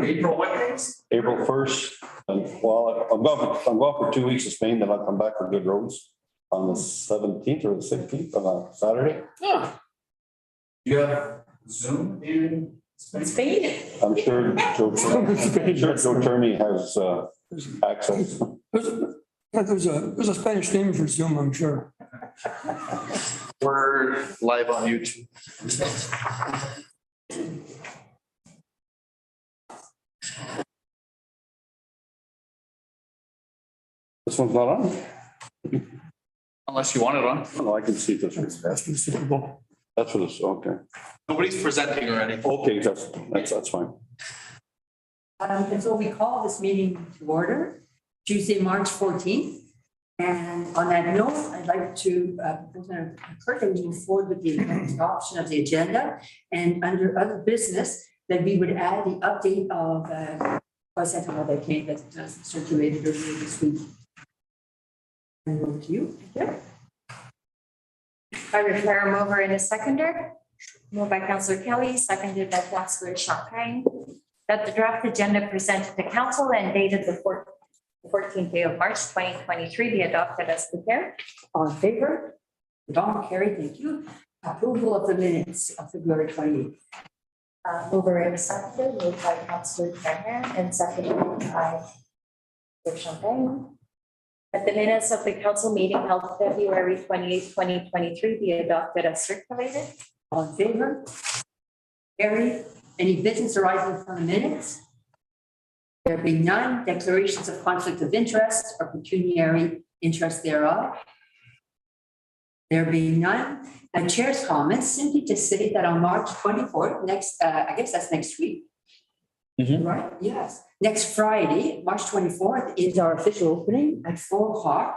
April what days? April 1st. Well, I'm going for 2 weeks to Spain, then I'll come back for Good Roads on the 17th or the 16th on a Saturday. You have Zoom in Spain. I'm sure Joe Turney has access. There's a Spanish name for Zoom, I'm sure. We're live on YouTube. This one's not on? Unless you want it on. No, I can see this. That's for the Super Bowl. That's for this, okay. Nobody's presenting already. Okay, that's fine. And so we call this meeting to order Tuesday, March 14th. And on that note, I'd like to encourage you to move forward with the adoption of the agenda, and under other business, that we would add the update of bicentennial vacate that circulated earlier this week. And over to you. I declare a mover and a seconder. Moved by Councillor Kelly, seconded by Councillor Champagne. That the draft agenda presented to council and dated the 14th day of March 2023 be adopted as prepared. All in favor? Don, carried, thank you. Approval of the minutes of February 28th. Mover and a seconder, moved by Councillor Trahan and seconded by Councillor Champagne. That the minutes of the council meeting held February 28th, 2023 be adopted as circulated. All in favor? Carried. Any business arising from the minutes? There being none, declarations of conflict of interest or pecuniary interest thereof. There being none, the chair's comments simply to say that on March 24th, I guess that's next week. Right, yes. Next Friday, March 24th is our official opening at 4:00.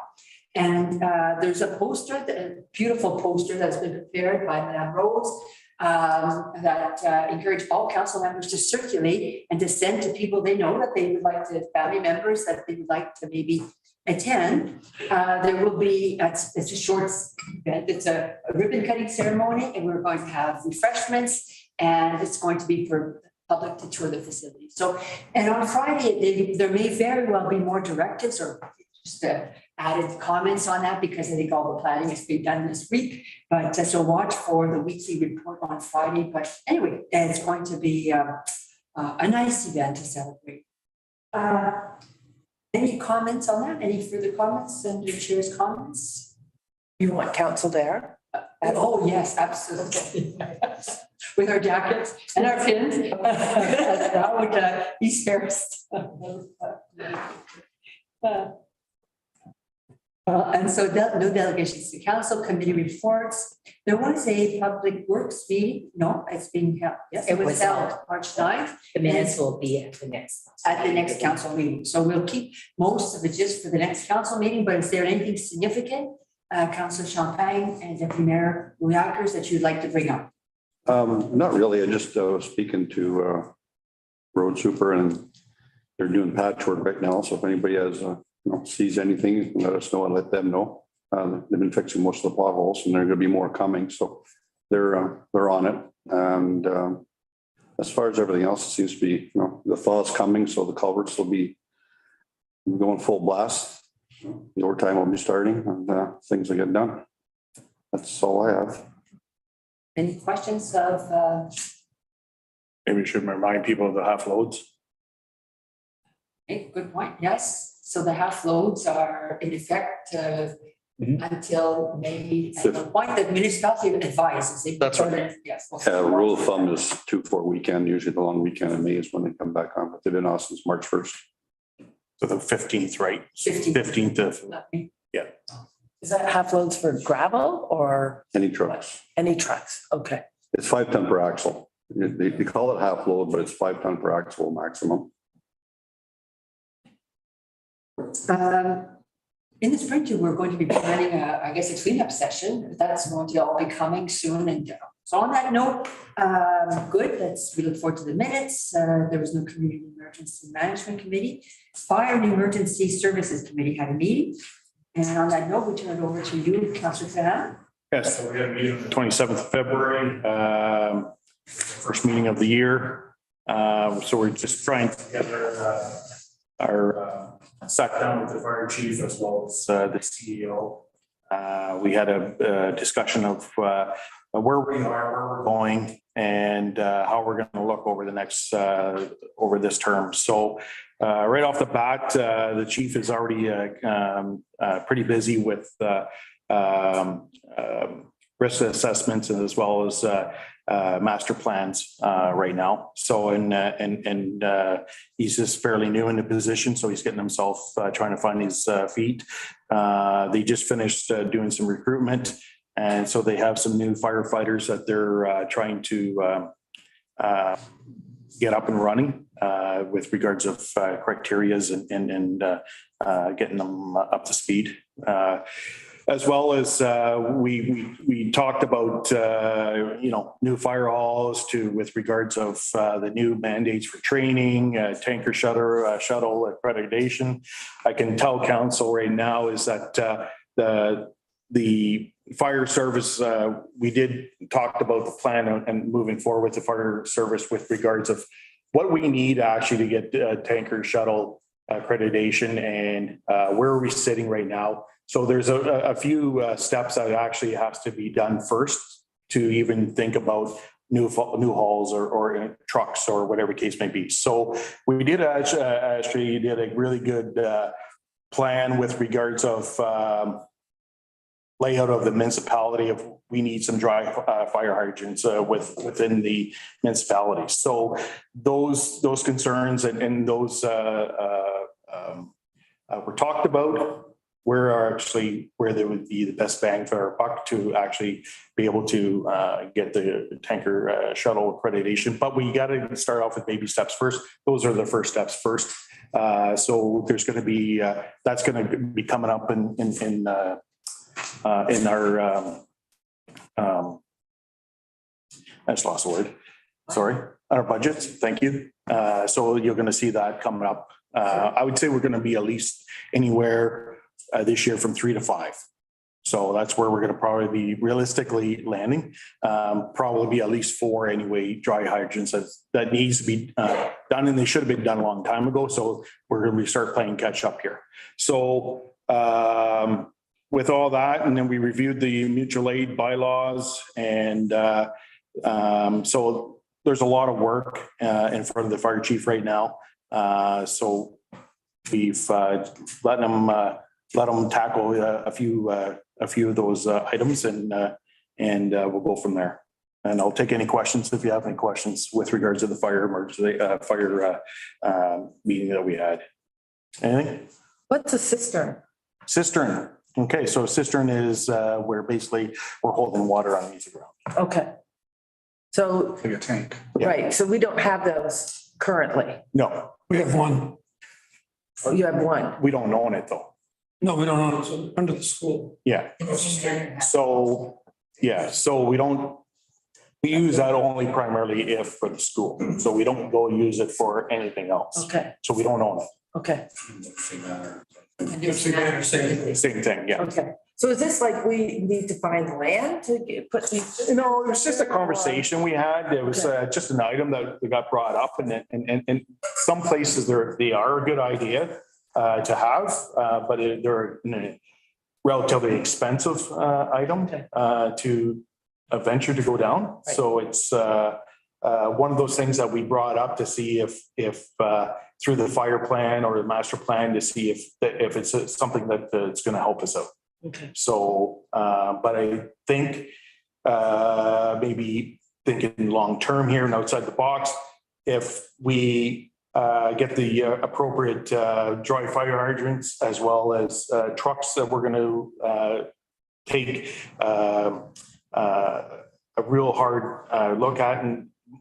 And there's a poster, a beautiful poster that's been prepared by Madame Rose that encourage all council members to circulate and to send to people they know that they would like to, family members that they would like to maybe attend. There will be, it's a short event, it's a ribbon cutting ceremony, and we're going to have refreshments, and it's going to be for public to tour the facility. So, and on Friday, there may very well be more directives or just added comments on that, because I think all the planning is being done this week. But so watch for the weekly report on Friday. But anyway, it's going to be a nice event to celebrate. Any comments on that? Any further comments and your chair's comments? You want council there? Oh, yes, absolutely. With our jackets and our pins. That would be fairest. And so no delegations to council, committee reports. There was a public works meeting. No, it's being held. Yes, it was held March 9th. The minutes will be at the next. Council meeting. So we'll keep most of it just for the next council meeting, but is there anything significant, Councillor Champagne and Deputy Mayor Louis-Akers, that you'd like to bring up? Not really. I just was speaking to road super, and they're doing patchwork right now. So if anybody has sees anything, let us know and let them know. They've been fixing most of the potholes, and there are going to be more coming. So they're on it. And as far as everything else, it seems to be, the thaw is coming, so the culverts will be going full blast. The overtime will be starting, and things will get done. That's all I have. Any questions of? Maybe we should remind people of the half loads. Okay, good point. Yes. So the half loads are in effect until May, at the point that municipality advises. That's right. Yes. Rule of thumb is 2-4 weekend. Usually the long weekend in May is when they come back on, but they've been off since March 1st. So the 15th, right? 15th. of, yeah. Is that half loads for gravel or Any trucks. any trucks? Okay. It's 5 ton per axle. They call it half load, but it's 5 ton per axle maximum. In the spring too, we're going to be planning a cleanup session. That's going to all be coming soon. And so on that note, good. We look forward to the minutes. There was no community emergency management committee. Fire and emergency services committee had a meeting. And on that note, we turn it over to you, Councillor Ferrand. Yes, so we had a meeting on the 27th of February, first meeting of the year. So we're just trying to get our sat down with the fire chief as well as the CEO. We had a discussion of where we are, where we're going, and how we're going to look over the next over this term. So right off the bat, the chief is already pretty busy with risk assessments and as well as master plans right now. So and he's just fairly new in the position, so he's getting himself trying to find his feet. They just finished doing some recruitment, and so they have some new firefighters that they're trying to get up and running with regards of criterias and getting them up to speed. As well as we talked about new fire halls with regards of the new mandates for training, tanker shuttle accreditation. I can tell council right now is that the fire service, we did talked about the plan and moving forward with the fire service with regards of what we need actually to get tanker shuttle accreditation and where are we sitting right now. So there's a few steps that actually has to be done first to even think about new halls or trucks or whatever case may be. So we did actually did a really good plan with regards of layout of the municipality of we need some dry fire hydrants within the municipality. So those concerns and those were talked about. Where there would be the best bang for our buck to actually be able to get the tanker shuttle accreditation. But we got to start off with baby steps first. Those are the first steps first. So there's going to be that's going to be coming up in our I just lost the word. Sorry, our budgets. Thank you. So you're going to see that coming up. I would say we're going to be at least anywhere this year from 3 to 5. So that's where we're going to probably be realistically landing. Probably be at least 4 anyway, dry hydrants that needs to be done, and they should have been done a long time ago. So we're going to start playing catch up here. So with all that, and then we reviewed the mutual aid bylaws, and so there's a lot of work in front of the fire chief right now. So we've let them tackle a few of those items, and we'll go from there. And I'll take any questions if you have any questions with regards to the fire emergency meeting that we had. Anything? What's a cistern? Cistern. Okay, so a cistern is where basically we're holding water underneath the ground. Okay. So, Like a tank. Yeah. right, so we don't have those currently. No, We have one. Oh, you have one. we don't own it though. No, we don't own it. It's under the school. Yeah. So, yeah, so we use that only primarily if for the school. So we don't go use it for anything else. Okay, So we don't own it. okay, Same thing, yeah. okay. So is this like we need to find land to put these? No, it was just a conversation we had. It was just an item that got brought up, and some places they are a good idea to have, but they're a relatively expensive item to a venture to go down. Right. So it's one of those things that we brought up to see if through the fire plan or the master plan to see if it's something that it's going to help us out. Okay. So, but I think maybe thinking long term here and outside the box, if we get the appropriate dry fire hydrants as well as trucks that we're going to take a real hard look at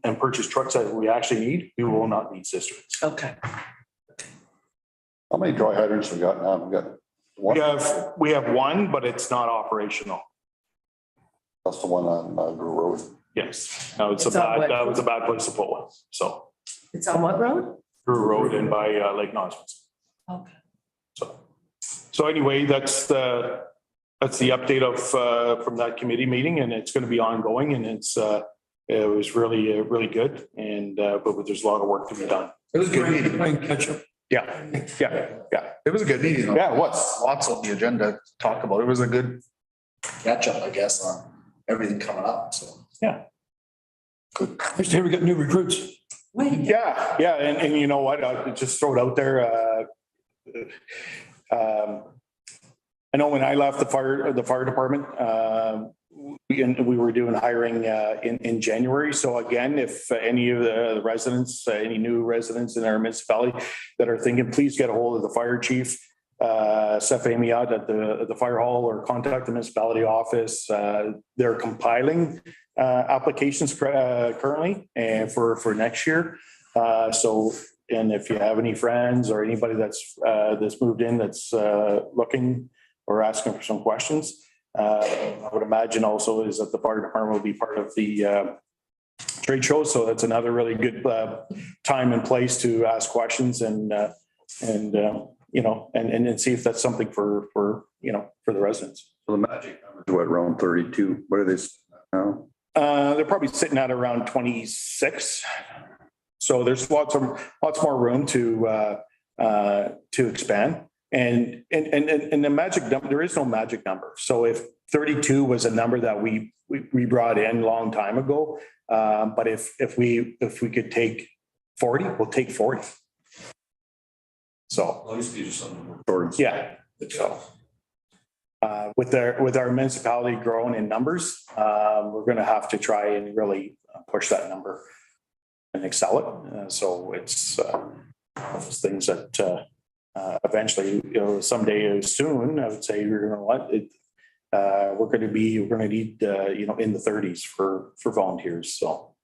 and purchase trucks that we actually need, we will not need cisterns. Okay. How many dry hydrants we got now? We got one. We have one, but it's not operational. That's the one on Grew Road. Yes, no, It's on what? that was a bad place to put one. So It's on what road? Grew Road and by Lake Nosmus. Okay. So anyway, that's the update of from that committee meeting, and it's going to be ongoing, and it's It was really, really good and, but there's a lot of work to be done. It was a good meeting. Playing catch up. Yeah, yeah. It was a good meeting. Yeah, it was. Lots on the agenda to talk about. It was a good catch up, I guess, on everything coming up, so. Nice to hear we got new recruits. Wait, Yeah, and you know what, I'll just throw it out there, I know when I left the fire department, we were doing hiring, in January. So again, if any of the residents, any new residents in our municipality that are thinking, please get a hold of the fire chief, Seth Amiot at the fire hall, or contact the municipality office. They're compiling applications currently and for next year. So, and if you have any friends or anybody that's moved in that's looking or asking for some questions, I would imagine also is that the fire department will be part of the trade show. So that's another really good time and place to ask questions and you know, and see if that's something for you know, for the residents. So the magic number is what, around 32? What are they now? They're probably sitting at around 26. So there's lots more room to expand. And the magic number, there is no magic number. So if 32 was a number that we brought in a long time ago, but if we could take 40, we'll take 40. So, yeah. So, with our municipality growing in numbers, we're going to have to try and really push that number and excel it. So it's those things that eventually, you know, someday soon, I would say, you know what, we're going to need, you know, in the 30s for volunteers. So,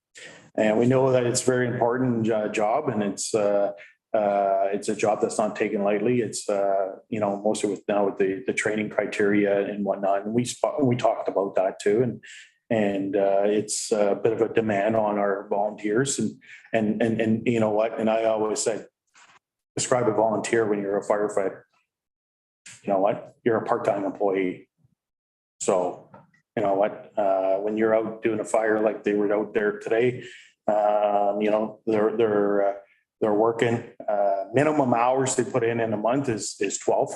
and we know that it's a very important job, and it's a job that's not taken lightly. It's, you know, mostly with the training criteria and whatnot. And we talked about that too. And it's a bit of a demand on our volunteers and you know what, and I always said, describe a volunteer when you're a firefighter. You know what, you're a part-time employee. So, you know what, when you're out doing a fire like they were out there today, you know, they're working, minimum hours they put in a month is 12,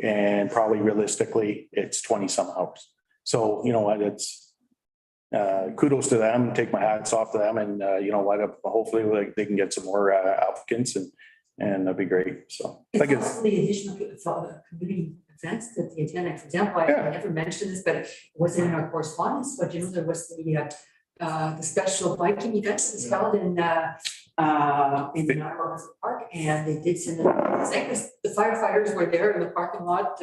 and probably realistically it's 20 some hours. So, you know what, it's kudos to them, take my hats off to them, and you know what, hopefully they can get some more applicants and that'd be great. So it's also the additional community events that they attend. For example, I never mentioned this, but it wasn't in our correspondence, but you know, there was the special biking event that was held in the Niagara Park, and they did send the firefighters were there in the parking lot.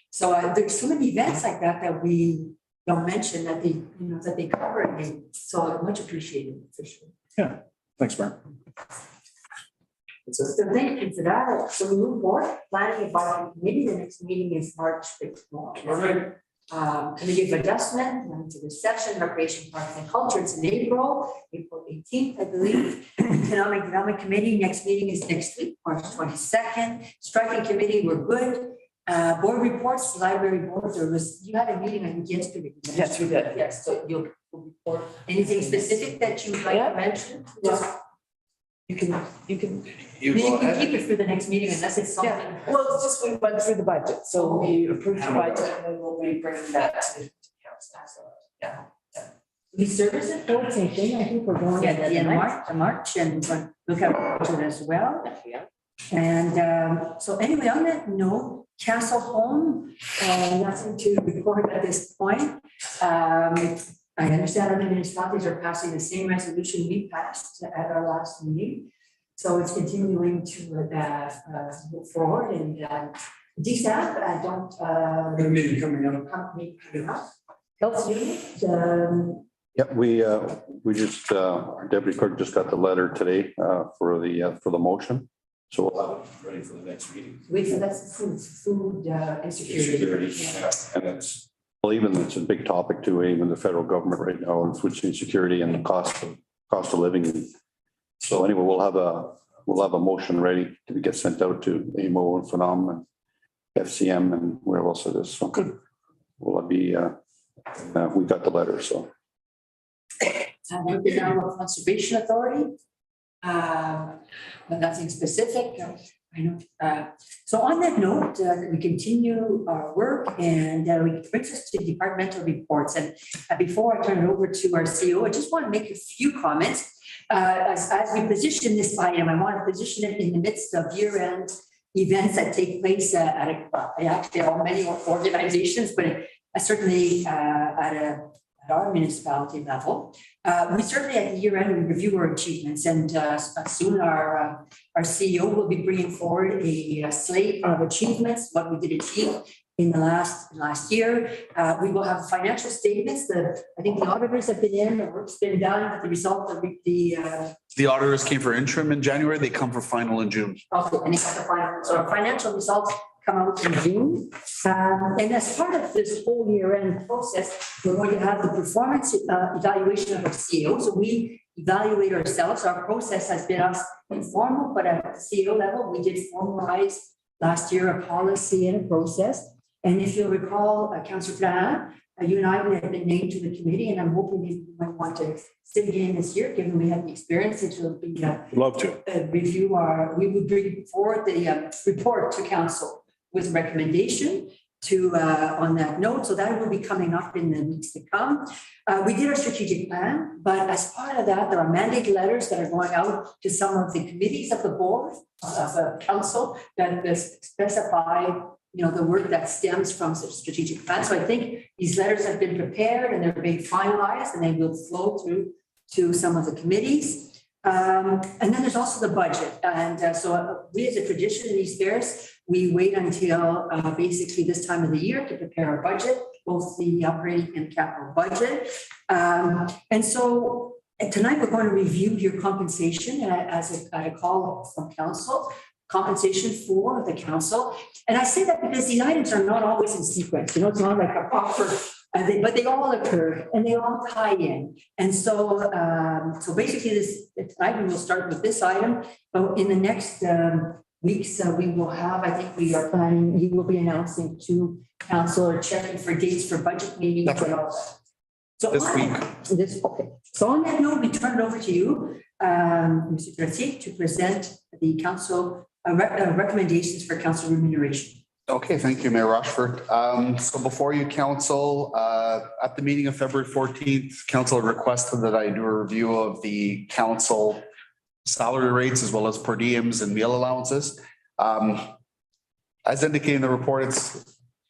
So there's so many events like that we don't mention that they, you know, that they cover, and so much appreciated for sure. Yeah, thanks, Mark. So thank you for that. So we move forward, planning advisory committee, the next meeting is March 5th. Committee of adjustment, went to the session, recreation, parks and culture, it's in April 18th, I believe. Economic development committee, next meeting is next week, March 22nd. Striking committee, we're good. Board reports, library board, you had a meeting, I think, yesterday. Yes, we did. Yes, so you'll report anything specific that you'd like to mention? Yeah. You can. You You go can ahead. keep it for the next meeting unless it's something. Yeah, well, it's just we went through the budget, so we approved the budget, and then we'll be bringing that to the council. Yeah. We service it, though, same thing, I think we're going at the end of March, and we're going to look at budget as well. And so anyway, on that note, Castle Home, nothing to report at this point. I understand other municipalities are passing the same resolution we passed at our last meeting. So it's continuing to move forward, and DSAP, I don't. Got a meeting coming up. Health unit, Yep, we just, our deputy clerk just got the letter today for the motion. So we'll have it ready for the next meeting. wait, so that's food insecurity. Yeah. And it's, well, even it's a big topic too, even the federal government right now, and food insecurity and the cost of living. So anyway, we'll have a motion ready to get sent out to AMO and Phenom and FCM and where else it is. So good. Will it be, we got the letter, so. The Navajo Conservation Authority. But nothing specific. I know. So on that note, we continue our work and we brings us to departmental reports. And before I turn it over to our CEO, I just want to make a few comments. As we position this item, I want to position it in the midst of year-end events that take place at actually many organizations, but certainly at our municipality level. We certainly at the year end, we review our achievements, and soon our CEO will be bringing forward a slate of achievements, what we did achieve in the last year. We will have financial statements. I think the auditors have been in, the work's been done, but the result of The auditors came for interim in January, they come for final in June. okay, and it's the final, so our financial results come out in June. And as part of this whole year-end process, we're going to have the performance evaluation of our CEO. So we evaluate ourselves. Our process has been us informal, but at the CEO level, we did formalize last year a policy and a process. And if you'll recall, Councillor Flahan, you and I have been named to the committee, and I'm hoping you might want to sit again this year, given we have the experience. It will be Love to. we would bring forward the report to council with recommendation to on that note. So that will be coming up in the weeks to come. We did our strategic plan, but as part of that, there are mandate letters that are going out to some of the committees of the board of the council that specify, you know, the work that stems from the strategic plan. So I think these letters have been prepared and they're being finalized, and they will flow through to some of the committees. And then there's also the budget. And so we, as a tradition in these fairs, we wait until basically this time of the year to prepare our budget, both the operating and capital budget. And so tonight we're going to review your compensation at a call from council, compensation for the council. And I say that because these items are not always in sequence. You know, it's not like a proper, but they all occur and they all tie in. And so, so basically tonight we will start with this item, but in the next weeks, we will have, I think we are planning, you will be announcing to council or checking for dates for budget meetings. That's right. And all that. So This week. Okay. So on that note, we turn it over to you, Mr. Tretier, to present the council recommendations for council remuneration. Okay, thank you, Mayor Rochford. So before you, council, at the meeting of February 14th, council requested that I do a review of the council salary rates as well as per diems and meal allowances. As indicated in the report,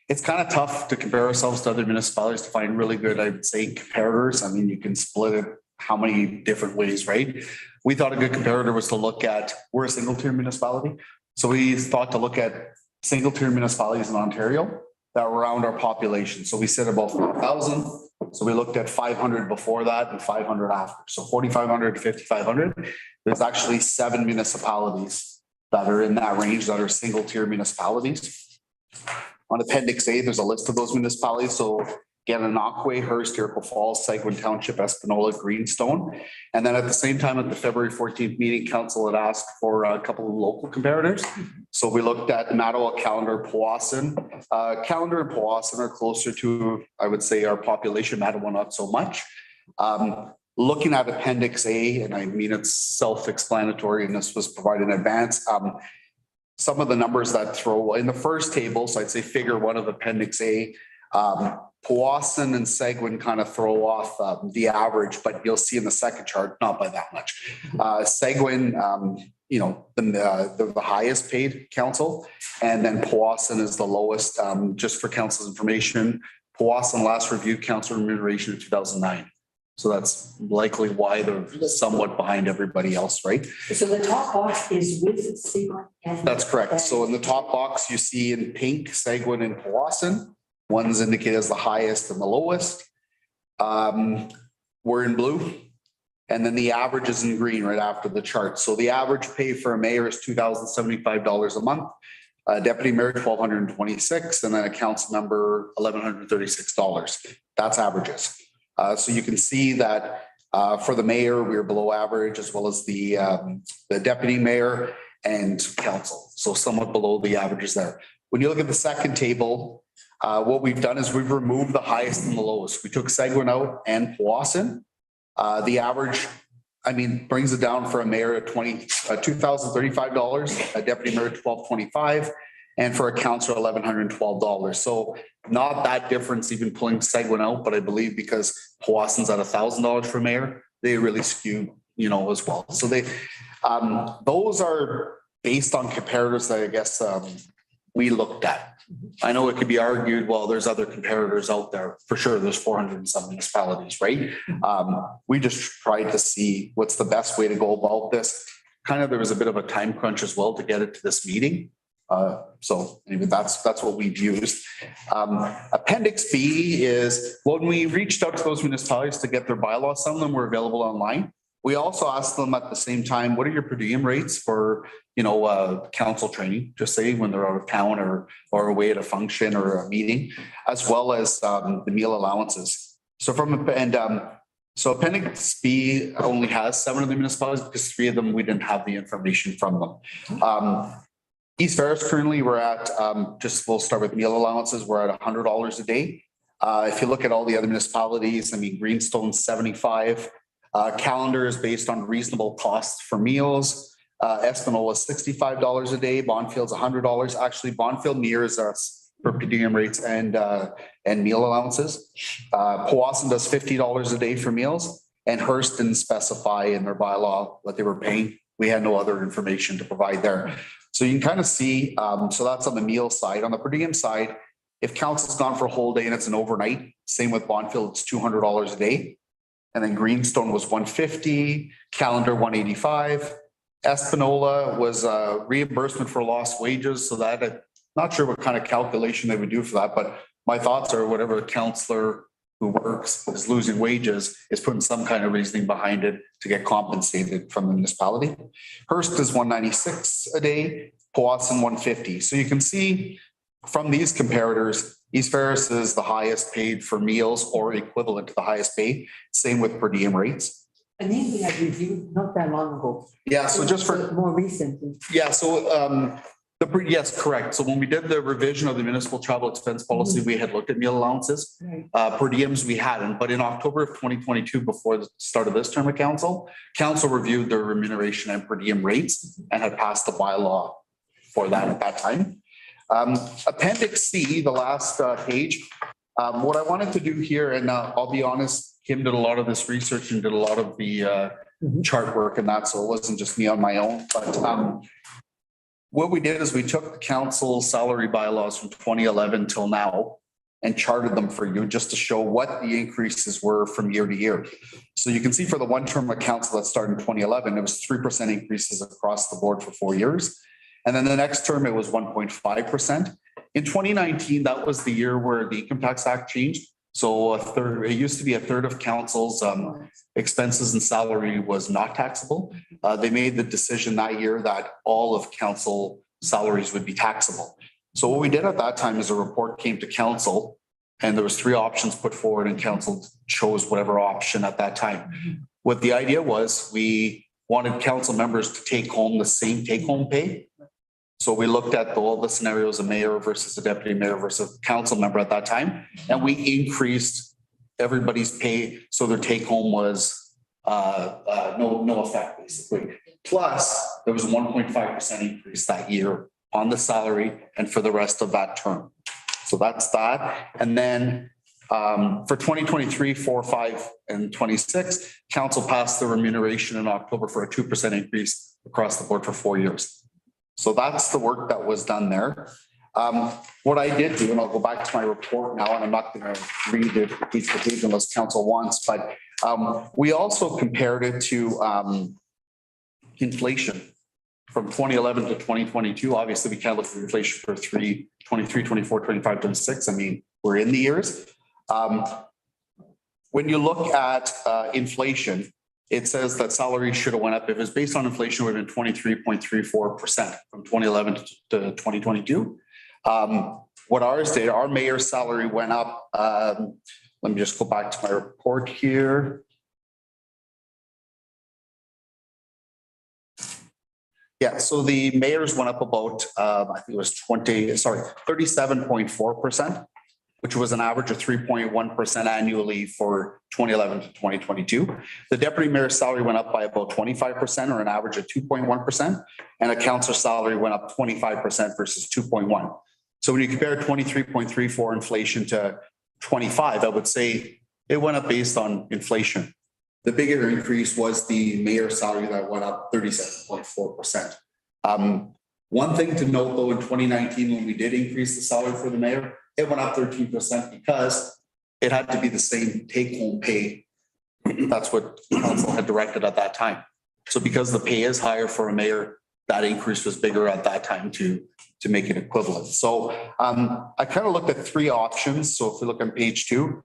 it's kind of tough to compare ourselves to other municipalities to find really good, I would say, comparators. I mean, you can split it how many different ways, right? We thought a good comparator was to look at, we're a single tier municipality. So we thought to look at single tier municipalities in Ontario that were around our population. So we said about 4,000. So we looked at 500 before that and 500 after. So 4,500 to 5,500. There's actually 7 municipalities that are in that range that are single tier municipalities. On Appendix A, there's a list of those municipalities. So Gananoque, Hearst, Iroquois Falls, Seguin Township, Espanola, Greenstone. And then at the same time, at the February 14th meeting, council had asked for a couple of local comparators. So we looked at Mattawa, Callender, Powassan. Callender and Powassan are closer to, I would say, our population. Mattawa, not so much. Looking at Appendix A, and I mean, it's self-explanatory, and this was provided in advance. Some of the numbers that throw in the first table, so I'd say figure 1 of Appendix A, Powassan and Seguin kind of throw off the average, but you'll see in the second chart, not by that much. Seguin, you know, the highest paid council, and then Powassan is the lowest. Just for council's information, Powassan last reviewed council remuneration in 2009. So that's likely why they're somewhat behind everybody else, right? So the top box is with Seguin. That's correct. So in the top box, you see in pink, Seguin and Powassan. One's indicated as the highest and the lowest. We're in blue. And then the average is in green right after the chart. So the average pay for a mayor is $2,075 a month. Deputy mayor, $1,226, and then a council member, $1,136. That's averages. So you can see that for the mayor, we're below average, as well as the deputy mayor and council. So somewhat below the averages there. When you look at the second table, what we've done is we've removed the highest and the lowest. We took Seguin out and Powassan. The average, I mean, brings it down for a mayor at $2,035, a deputy mayor $1,225, and for a councillor $1,112. So not that difference even pulling Seguin out, but I believe because Powassan's at $1,000 for mayor, they really skew, as well. So those are based on comparators that I guess we looked at. I know it could be argued, well, there's other comparators out there. For sure, there's 400 and some municipalities, right? We just tried to see what's the best way to go about this. Kind of, there was a bit of a time crunch as well to get it to this meeting. So anyway, that's what we've used. Appendix B is when we reached out to those municipalities to get their bylaws, some of them were available online. We also asked them at the same time, what are your per diem rates for, council training, just say when they're out of town or away at a function or a meeting, as well as the meal allowances. So so Appendix B only has 7 of the municipalities because 3 of them, we didn't have the information from them. East Ferris currently we're at, we'll start with meal allowances. We're at $100 a day. If you look at all the other municipalities, I mean, Greenstone 75, Calendar is based on reasonable costs for meals. Espanola is $65 a day. Bonfield's $100. Actually, Bonfield mirrors us for per diem rates and meal allowances. Powassan does $50 a day for meals, and Hearst didn't specify in their bylaw what they were paying. We had no other information to provide there. So you can kind of see, so that's on the meal side. On the per diem side, if council's gone for a whole day and it's an overnight, same with Bonfield, it's $200 a day. And then Greenstone was $150, Calendar $185. Espanola was a reimbursement for lost wages. So that I'm not sure what kind of calculation they would do for that, but my thoughts are whatever counselor who works is losing wages is putting some kind of reasoning behind it to get compensated from the municipality. Hearst is $196 a day, Powassan $150. So you can see from these comparators, East Ferris is the highest paid for meals or equivalent to the highest pay. Same with per diem rates. And these we had reviewed not that long ago. Yeah, so just for, More recent. yeah, so yes, correct. So when we did the revision of the municipal travel expense policy, we had looked at meal allowances. Right. Per diems, we hadn't, but in October of 2022, before the start of this term of council reviewed their remuneration and per diem rates and had passed the bylaw for that at that time. Appendix C, the last page, what I wanted to do here, and I'll be honest, Kim did a lot of this research and did a lot of the chart work and that, so it wasn't just me on my own, but what we did is we took the council salary bylaws from 2011 till now and charted them for you just to show what the increases were from year to year. So you can see for the one term of council that started in 2011, it was 3% increases across the board for 4 years. And then the next term, it was 1.5%. In 2019, that was the year where the Income Tax Act changed. So it used to be a third of council's expenses and salary was not taxable. They made the decision that year that all of council salaries would be taxable. So what we did at that time is a report came to council and there was 3 options put forward and council chose whatever option at that time. What the idea was, we wanted council members to take home the same take home pay. So we looked at all the scenarios, a mayor versus a deputy mayor versus a council member at that time, and we increased everybody's pay. So their take home was no effect basically. Plus there was a 1.5% increase that year on the salary and for the rest of that term. So that's that. And then for 2023, 4, 5, and 26, council passed the remuneration in October for a 2% increase across the board for 4 years. So that's the work that was done there. What I did do, and I'll go back to my report now, and I'm not going to read it page for page unless council wants, but we also compared it to inflation from 2011 to 2022. Obviously, we can't look at inflation for 23, 24, 25, 26. I mean, we're in the years. When you look at inflation, it says that salary should have went up. If it's based on inflation, it would have been 23.34% from 2011 to 2022. What ours did, our mayor's salary went up. Let me just go back to my report here. Yeah, so the mayor's went up about, I think it was 37.4%. which was an average of 3.1% annually for 2011 to 2022. The deputy mayor's salary went up by about 25% or an average of 2.1%. And a councilor salary went up 25% versus 2.1. So when you compare 23.34 inflation to 25, I would say it went up based on inflation. The bigger increase was the mayor's salary that went up 37.4%. One thing to note though, in 2019, when we did increase the salary for the mayor, it went up 13% because it had to be the same take-home pay. That's what council had directed at that time. So because the pay is higher for a mayor, that increase was bigger at that time to make it equivalent. So I kind of looked at three options. So if we look on page 2,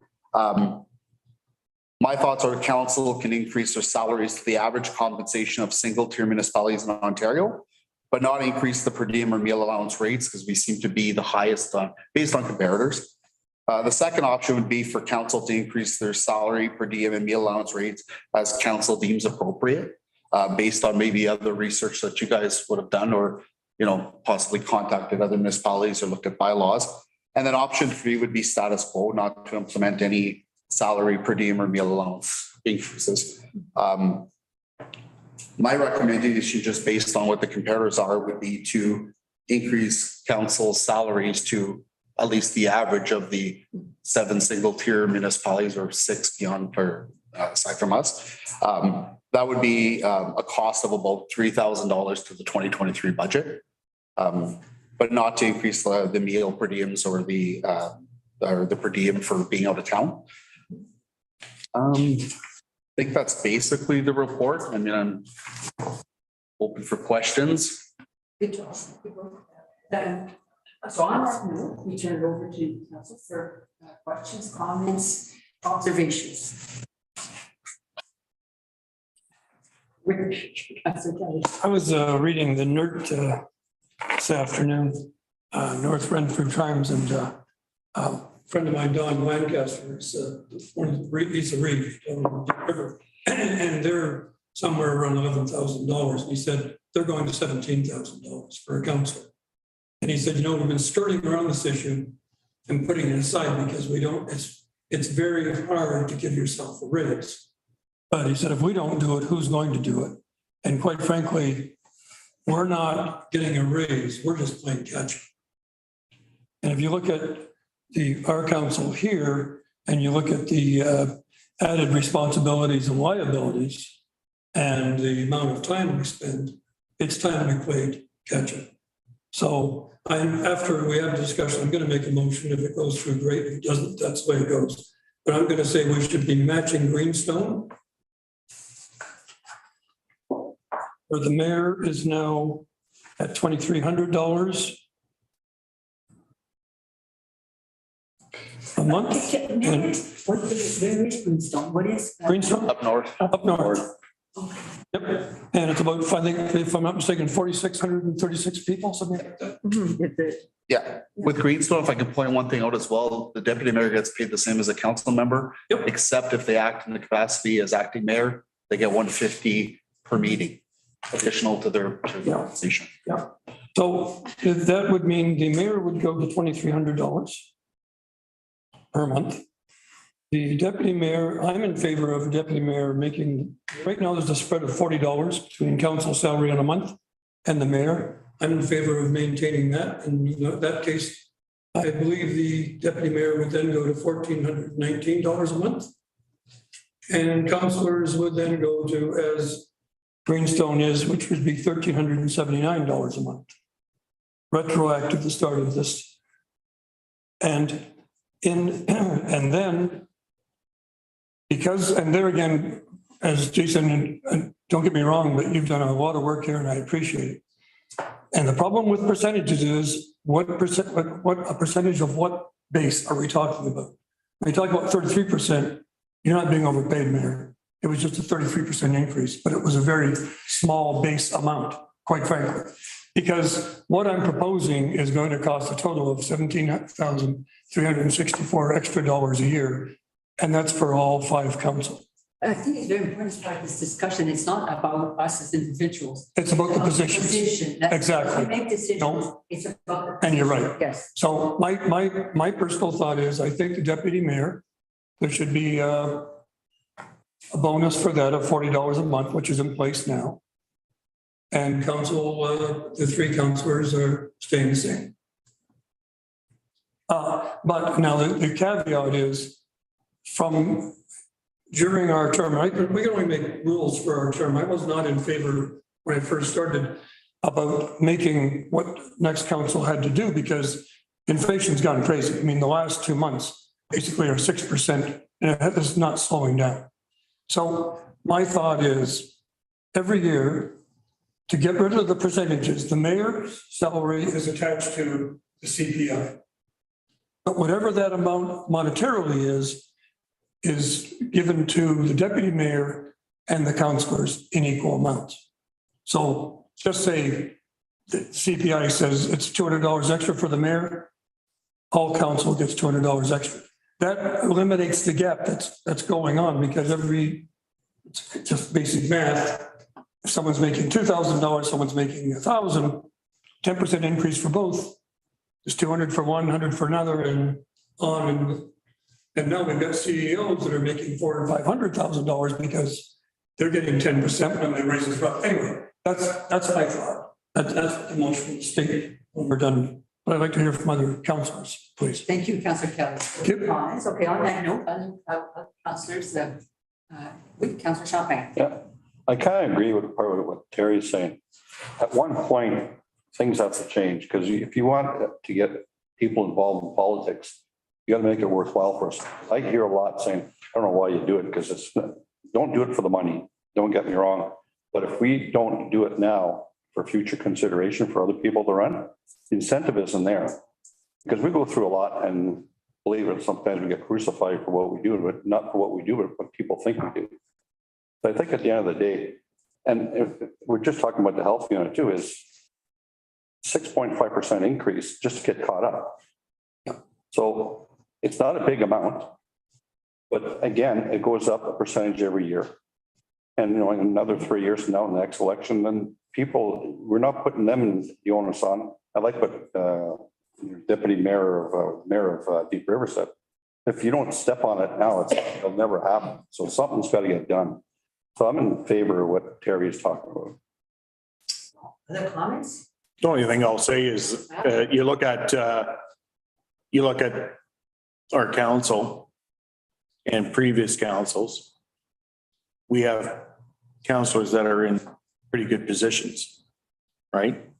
my thoughts are council can increase their salaries to the average compensation of single-tier municipalities in Ontario, but not increase the per diem or meal allowance rates because we seem to be the highest based on comparators. The second option would be for council to increase their salary per diem and meal allowance rates as council deems appropriate, based on maybe other research that you guys would have done or, you know, possibly contacted other municipalities or looked at bylaws. And then option 3 would be status quo, not to implement any salary per diem or meal allowance increases. My recommendation, just based on what the comparators are, would be to increase council's salaries to at least the average of the 7 single-tier municipalities or 6 beyond per aside from us. That would be a cost of about $3,000 to the 2023 budget, but not to increase the meal per diems or the per diem for being out of town. I think that's basically the report. I mean, I'm open for questions. Good job. So on that note, we turn it over to council for questions, comments, observations. I was reading the NERT this afternoon, North Renfrew Times, and a friend of mine, Don Lancaster, is he's a reef down the river, and they're somewhere around $11,000. He said they're going to $17,000 for a council. And he said, you know, we've been skirting around this issue and putting it aside because we don't, it's very hard to give yourself a raise. But he said, if we don't do it, who's going to do it? And quite frankly, we're not getting a raise, we're just playing catch up. And if you look at our council here, and you look at the added responsibilities and liabilities and the amount of time we spend, it's time we played catch up. So after we have a discussion, I'm going to make a motion. If it goes through, great. If it doesn't, that's the way it goes. But I'm going to say we should be matching Greenstone. Where the mayor is now at $2,300 a month. And Where is Greenstone? What is? Greenstone Up north. up north. Yep. And it's about, I think, if I'm not mistaken, 4,636 people, something like that. Yeah, with Greenstone, if I could point one thing out as well, the deputy mayor gets paid the same as a council member. Yep. Except if they act in the capacity as acting mayor, they get $150 per meeting, additional to their compensation. Yeah. So that would mean the mayor would go to $2,300 per month. The deputy mayor, I'm in favor of a deputy mayor making, right now there's a spread of $40 between council salary on a month and the mayor. I'm in favor of maintaining that. And in that case, I believe the deputy mayor would then go to $1,419 a month. And councillors would then go to, as Greenstone is, which would be $1,379 a month. Retroactive the start of this. And then, because, and there again, as Jason, and don't get me wrong, but you've done a lot of work here and I appreciate it. And the problem with percentages is what a percentage of what base are we talking about? When you talk about 33%, you're not being overpaid, Mayor. It was just a 33% increase, but it was a very small base amount, quite frankly. Because what I'm proposing is going to cost a total of $17,364 extra a year. And that's for all 5 council. I think it's very important as part of this discussion. It's not about us as individuals. It's about the It's positions. Position. That's- Exactly. We make decisions. No. It's about. the And you're position. right. Yes. So my personal thought is, I think the deputy mayor, there should be a bonus for that of $40 a month, which is in place now. And council, the three councilors are staying the same. But now the caveat is from during our term, we can only make rules for our term. I was not in favor when I first started about making what next council had to do because inflation's gone crazy. I mean, the last 2 months basically are 6% and it is not slowing down. So my thought is every year to get rid of the percentages, the mayor's salary is attached to the CPI. But whatever that amount monetarily is given to the deputy mayor and the councilors in equal amounts. So just say the CPI says it's $200 extra for the mayor, all council gets $200 extra. That eliminates the gap that's going on because it's just basic math. If someone's making $2,000, someone's making $1,000, 10% increase for both is 200 for one, 100 for another, and on. And now we've got CEOs that are making $400,000 or $500,000 because they're getting 10% when they raise the up. Anyway, that's my thought. That's the motion state when we're done. But I'd like to hear from other councilors, please. Thank you, Councillor Kelly. Yep. Comments. Okay, on that note, other councillors, with Councillor Champagne. Yeah, I kind of agree with part of what Terry's saying. At one point, things have to change because if you want to get people involved in politics, you got to make it worthwhile for us. I hear a lot saying, I don't know why you do it because don't do it for the money. Don't get me wrong. But if we don't do it now for future consideration for other people to run, the incentive isn't there. Because we go through a lot and believe it, sometimes we get crucified for what we do, but not for what we do, but what people think we do. But I think at the end of the day, and if we're just talking about the health unit too, is 6.5% increase just to get caught up. So it's not a big amount, but again, it goes up a percentage every year. And in another 3 years from now, in the next election, then people, we're not putting them in the onus on. I like what Deputy Mayor of Deep River said. If you don't step on it now, it'll never happen. So something's got to get done. So I'm in favor of what Terry is talking about. Other comments? The only thing I'll say is, you look at our council and previous councils. We have councilors that are in pretty good positions, right?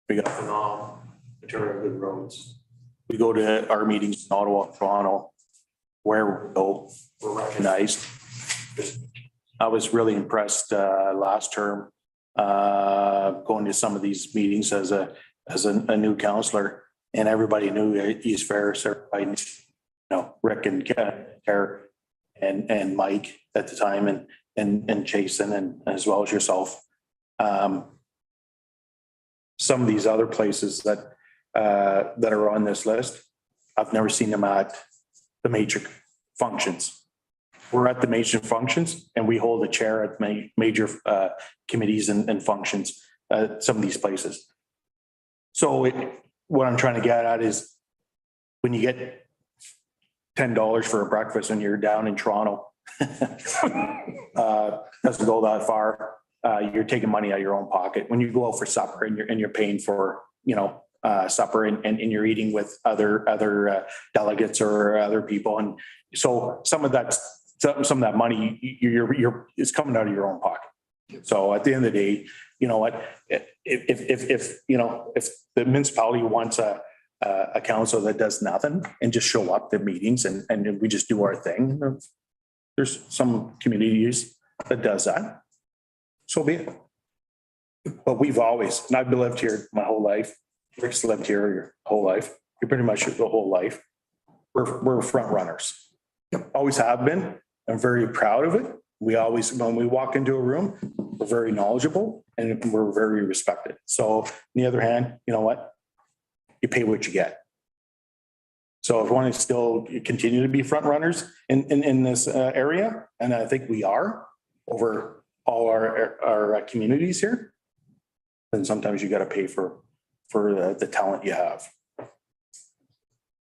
We got phenomenal material good roads. We go to our meetings in Ottawa, Toronto, where we go, we're recognized. I was really impressed last term going to some of these meetings as a new councillor, and everybody knew East Ferris, everybody knew, Rick and Tara and Mike at the time, and Jason, and as well as yourself. Some of these other places that are on this list, I've never seen them at the major functions. We're at the major functions and we hold a chair at major committees and functions at some of these places. So what I'm trying to get at is when you get $10 for a breakfast and you're down in Toronto, doesn't go that far. You're taking money out of your own pocket. When you go out for supper and you're paying for, supper and you're eating with other delegates or other people. And so some of that money is coming out of your own pocket. So at the end of the day, you know what, if the municipality wants a council that does nothing and just show up to meetings and we just do our thing, there's some communities that does that. So be it. But we've always, and I've lived here my whole life. Rick's lived here your whole life. You're pretty much the whole life. We're front runners. Always have been. I'm very proud of it. We always, when we walk into a room, we're very knowledgeable and we're very respected. So on the other hand, you know what? You pay what you get. So if we want to still continue to be front runners in this area, and I think we are over all our communities here, then sometimes you got to pay for the talent you have.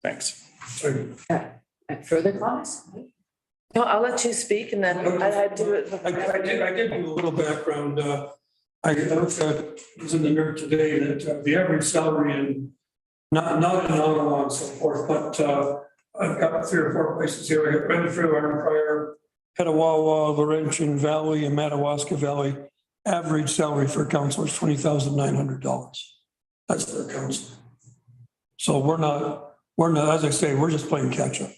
Thanks. Sorry. Further comments? No, I'll let you speak and then I do it. I did do a little background. I looked at, was in the NERD today, that the average salary in, not in Ottawa and so forth, but I've got 3 or 4 places here. I got Renfrew, Arden Prior, Petawawa, Laurentian Valley, and Madawaska Valley. Average salary for council is $20,900. That's their council. So we're not, as I say, we're just playing catch up.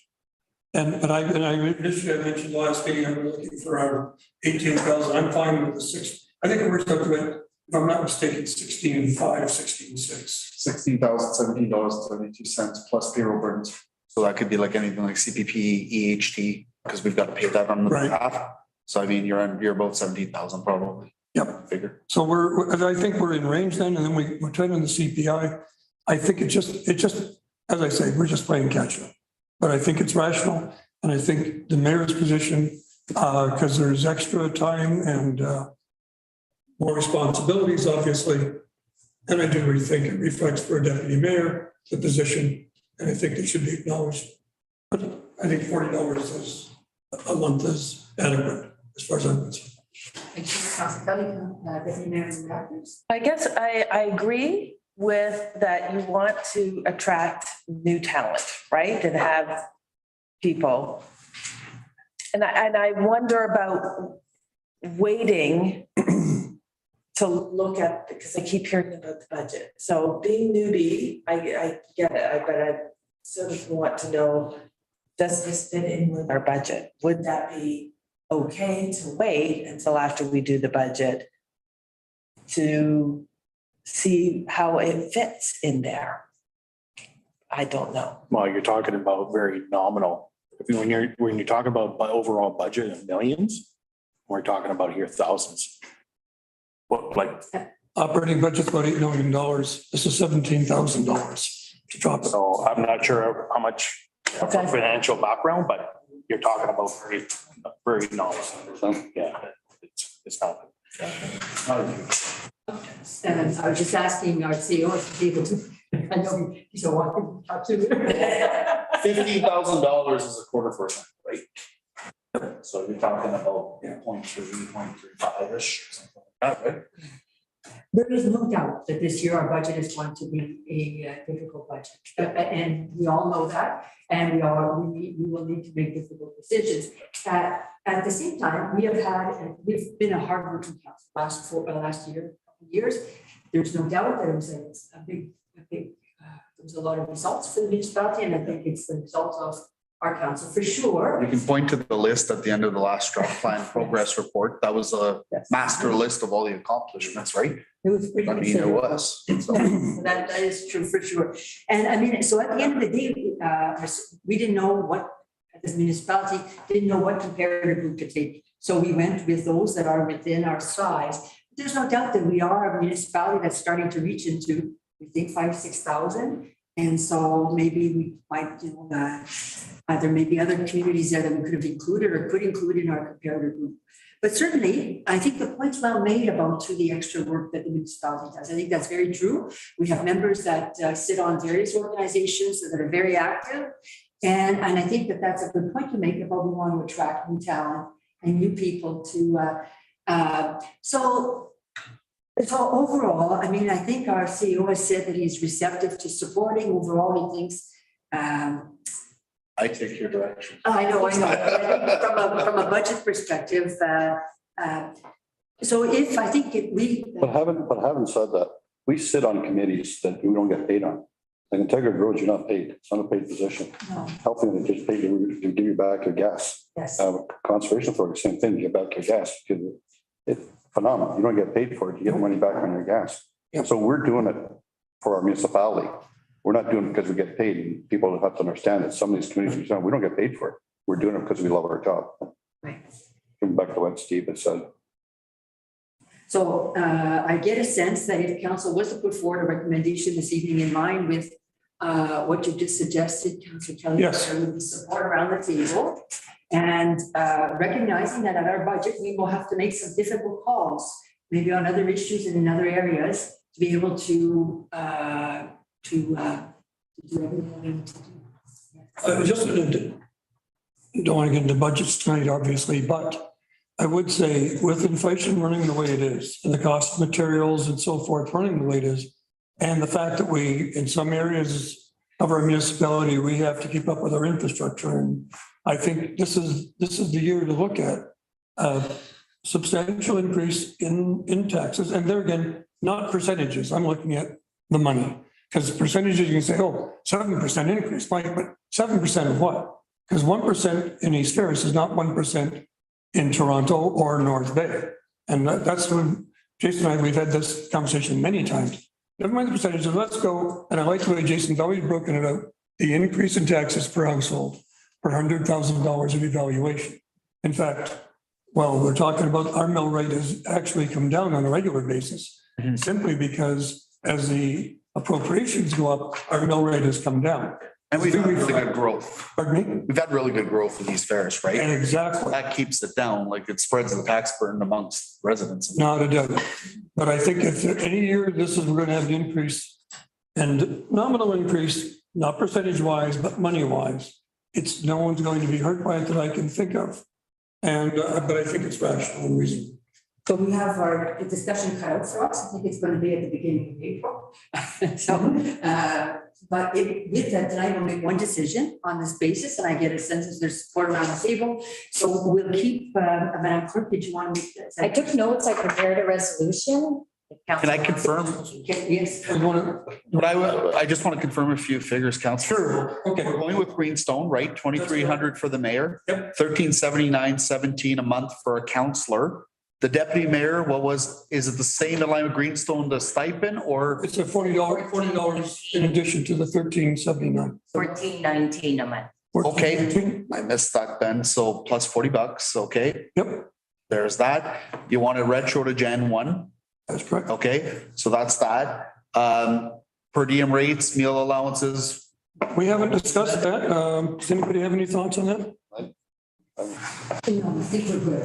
And I initially I mentioned last meeting, I'm looking for our 18,000. I'm fine with the 6. I think it works out to it, if I'm not mistaken, 16.5, 16.6. $16,017.72 plus payroll burdens. So that could be like anything like CPP, EHT, because we've got to pay that on the Right. behalf. So I mean, you're about 17,000 probably. Yep. Figure. So I think we're in range then, and then we're trying the CPI. I think it just, as I say, we're just playing catch up. But I think it's rational, and I think the mayor's position, because there's extra time and more responsibilities, obviously. And I do rethink it reflects for a deputy mayor, the position, and I think it should be acknowledged. But I think $40 a month is adequate as far as I'm concerned. Thank you, Councilor Kelly, Deputy Mayor and Directors. I guess I agree with that you want to attract new talent, right? And have people. And I wonder about waiting to look at, because I keep hearing about the budget. So being newbie, I get it, but I sort of want to know, does this fit in with our budget? Would that be okay to wait until after we do the budget to see how it fits in there? I don't know. Well, you're talking about very nominal. When you're talking about overall budget of millions, we're talking about here thousands. What, like, Operating budget's about $8 million. This is $17,000 to drop it. so I'm not sure how much Okay. financial background, but you're talking about very nominal. Yeah, it's not. And I was just asking our CEO to be able to, I know he's a walking talk to. $15,000 is a quarter for a cent, right? So you're talking about 0.3, 0.35-ish, something like that, right? There is no doubt that this year our budget is going to be a difficult budget. And we all know that, and we will need to make difficult decisions. At the same time, we've been a hardworking council last years. There's no doubt that it was a big, there was a lot of results for the municipality, and I think it's the results of our council for sure. You can point to the list at the end of the last draft plan progress report. That was a master list of all the accomplishments, right? It was pretty I mean, it considerable. was. So, That is true for sure. And I mean, so at the end of the day, we didn't know what, as a municipality, didn't know what comparative group to take. So we went with those that are within our size. There's no doubt that we are a municipality that's starting to reach into, we think, 5,000-6,000. And so maybe we might, there may be other communities there that we could have included or could include in our comparative group. But certainly, I think the point's well made about the extra work that the municipality does. I think that's very true. We have members that sit on various organizations that are very active. And I think that that's a good point to make about we want to attract new talent and new people to, so overall, I mean, I think our CEO has said that he's receptive to supporting. Overall, he thinks, I take your direction. I know. But I think from a budget perspective, so if I think if we. But having said that, we sit on committees that we don't get paid on. Like Integrity Roads, you're not paid. It's not a paid position. No, Helping they just pay to give you back your gas. yes. Conservation Authority, same thing, you get back your gas. It's phenomenal. You don't get paid for it. You get money back on your gas. Yep. So we're doing it for our municipality. We're not doing it because we get paid. And people have to understand that some of these communities, we don't get paid for it. We're doing it because we love our job. Right. Coming back to what Steve had said. So I get a sense that if council was to put forward a recommendation this evening in line with what you just suggested, Councillor Kelly. Yes. There would be support around the table. And recognizing that at our budget, we will have to make some difficult calls, maybe on other issues and in other areas, to be able to do everything we need to do. Just don't want to get into budgets tonight, obviously, but I would say with inflation running the way it is and the cost of materials and so forth running the way it is, and the fact that we, in some areas of our municipality, we have to keep up with our infrastructure. And I think this is the year to look at substantial increase in taxes. And there again, not percentages. I'm looking at the money. Because percentages, you can say, oh, 7% increase, right? But 7% of what? Because 1% in East Ferris is not 1% in Toronto or North Bay. And that's when Jason and I, we've had this conversation many times. Never mind the percentages, let's go. And I like the way Jason's always broken it out. The increase in taxes per household per $100,000 of evaluation. In fact, well, we're talking about our mill rate has actually come down on a regular basis, simply because as the appropriations go up, our mill rate has come down. And we've had really good growth. Pardon me? We've had really good growth in East Ferris, right? And exactly, That keeps it down, like it spreads the tax burden amongst residents. not a doubt. But I think if any year this is, we're going to have an increase and nominal increase, not percentage wise, but money wise. It's, no one's going to be hurt by it that I can think of. And, but I think it's rational and reasonable. So we have our discussion cut out for us. I think it's going to be at the beginning of April. So, but with that, tonight we'll make one decision on this basis, and I get a sense that there's support around the table. So we'll keep, Madam Clerk, did you want to make that? I took notes, I prepared a resolution. Can I confirm? Yes. I want to, But I just want to confirm a few figures, Council. sure, okay. We're going with Greenstone, right? 2,300 for the mayor. Yep. 1379.17 a month for a councillor. The deputy mayor, is it the same in line with Greenstone, the stipend, or? It's a $40 in addition to the $13.79. $14.19 a month. Okay, I missed that then. So plus $40, okay? Yep, There's that. You want a retro to Jan 1? that's correct. Okay, so that's that. Per diem rates, meal allowances. We haven't discussed that. Does anybody have any thoughts on that? No, I think we're good.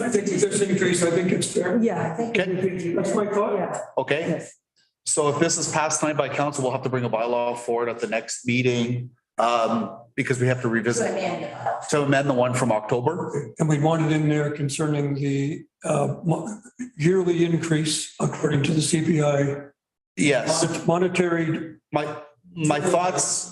I think this increase, I think it's fair. Yeah, I think. Okay. That's my thought. Yeah. Okay, Yes. so if this is passed tonight by council, we'll have to bring a bylaw forward at the next meeting. Because we have to revisit to amend the one from October. And we wanted in there concerning the yearly increase according to the CPI. Yes, Monetary, my thoughts,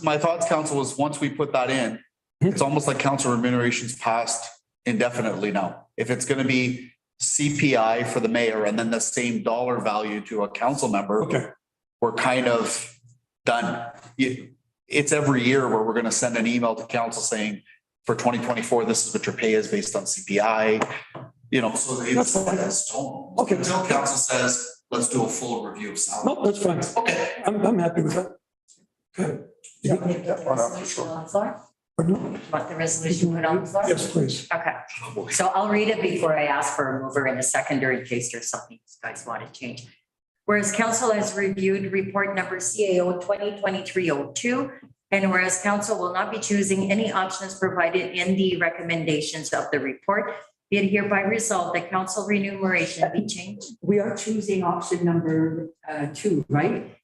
council, was once we put that in, it's almost like council remuneration's passed indefinitely now. If it's gonna be CPI for the mayor and then the same dollar value to a council member, okay, we're kind of done. It's every year where we're gonna send an email to council saying, for 2024, this is what your pay is based on CPI. You know, so it's set in stone. Okay. Until council says, let's do a full review of salary. no, that's fine. Okay. I'm happy with that. Okay. Do you want me to put the resolution on the floor? Pardon? Want the resolution put on the floor? Yes, please. Okay, so I'll read it before I ask for a mover and a seconder in case there's something you guys want to change. Whereas council has reviewed report number CAO 2023-02, and whereas council will not be choosing any options provided in the recommendations of the report, be it hereby resolved that council remuneration be changed. We are choosing option number 2, right?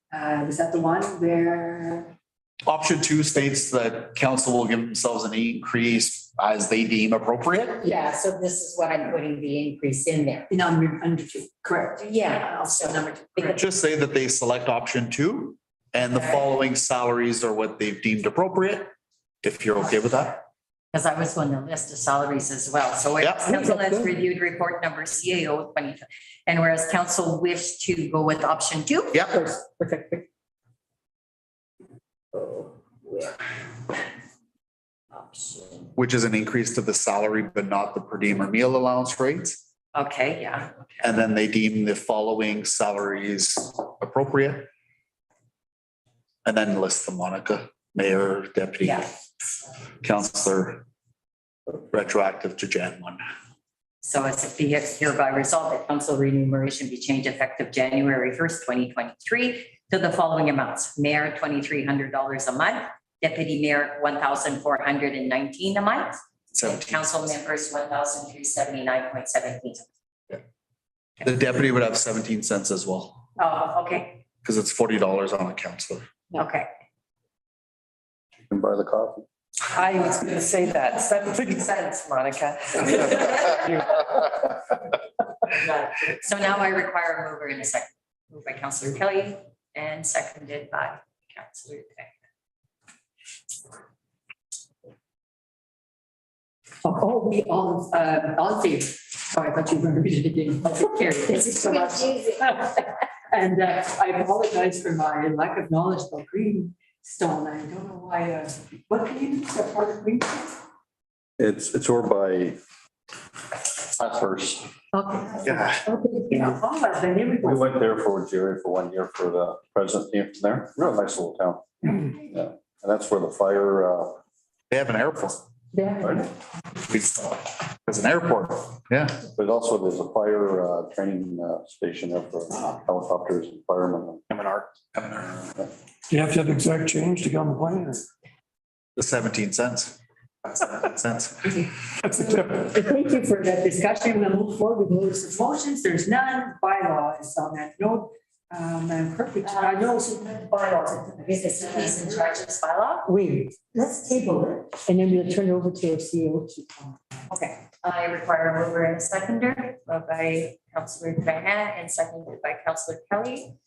Is that the one where? Option 2 states that council will give themselves an increase as they deem appropriate. Yeah, so this is what I'm putting the increase in there. Under 2, correct. Yeah, Also so number 2, correct. Just say that they select option 2 and the following salaries are what they've deemed appropriate. If you're okay with that. because I was on the list of salaries as well. So whereas Yeah. council has reviewed report number CAO 20, and whereas council wished to go with option 2. Yeah. Perfect. Option. Which is an increase to the salary, but not the per diem or meal allowance rates. Okay, yeah. And then they deem the following salaries appropriate. And then list the Monica, mayor, deputy, Yeah. councillor, retroactive to Jan 1. So it's be hereby resolved that council remuneration be changed effective January 1st, 2023, to the following amounts. Mayor, $2,300 a month, deputy mayor, $1,419 a month, and council members, $1,379.17. The deputy would have 17 cents as well, Oh, okay, because it's $40 on a counselor. okay. You can buy the coffee. I was gonna say that, 7 Monica. So now I require a mover in a second. Moved by Councillor Kelly and seconded by Councillor Tang. Oh, we all in favor. Sorry, I thought you were going to read it again. Okay, carried. Thank you so much. And I apologize for my lack of knowledge about Greenstone. I don't know why, what community is that part of Greenstone? It's over by first. Okay. Yeah. Okay, yeah, oh, then here we We go. went there for Jerry for 1 year for the president came from there. Real nice little town. Yeah. And that's where the fire, They have an airport. Yeah. There's an airport, yeah. but also there's a fire training station there for helicopters and firemen. Do you have to have exact change to get on the plane? Or? The 17 cents. 17 cents. That's the tip. Thank you for that discussion. We'll move forward with notice of motions. There's none. Bylaws on that note. Madam Clerk, I know. Bylaws, business fees and charges bylaw. Wait, let's table it and then we'll turn it over to our CEO. Okay, I require a mover and a seconder, moved by Councillor Trahan and seconded by Councillor Kelly.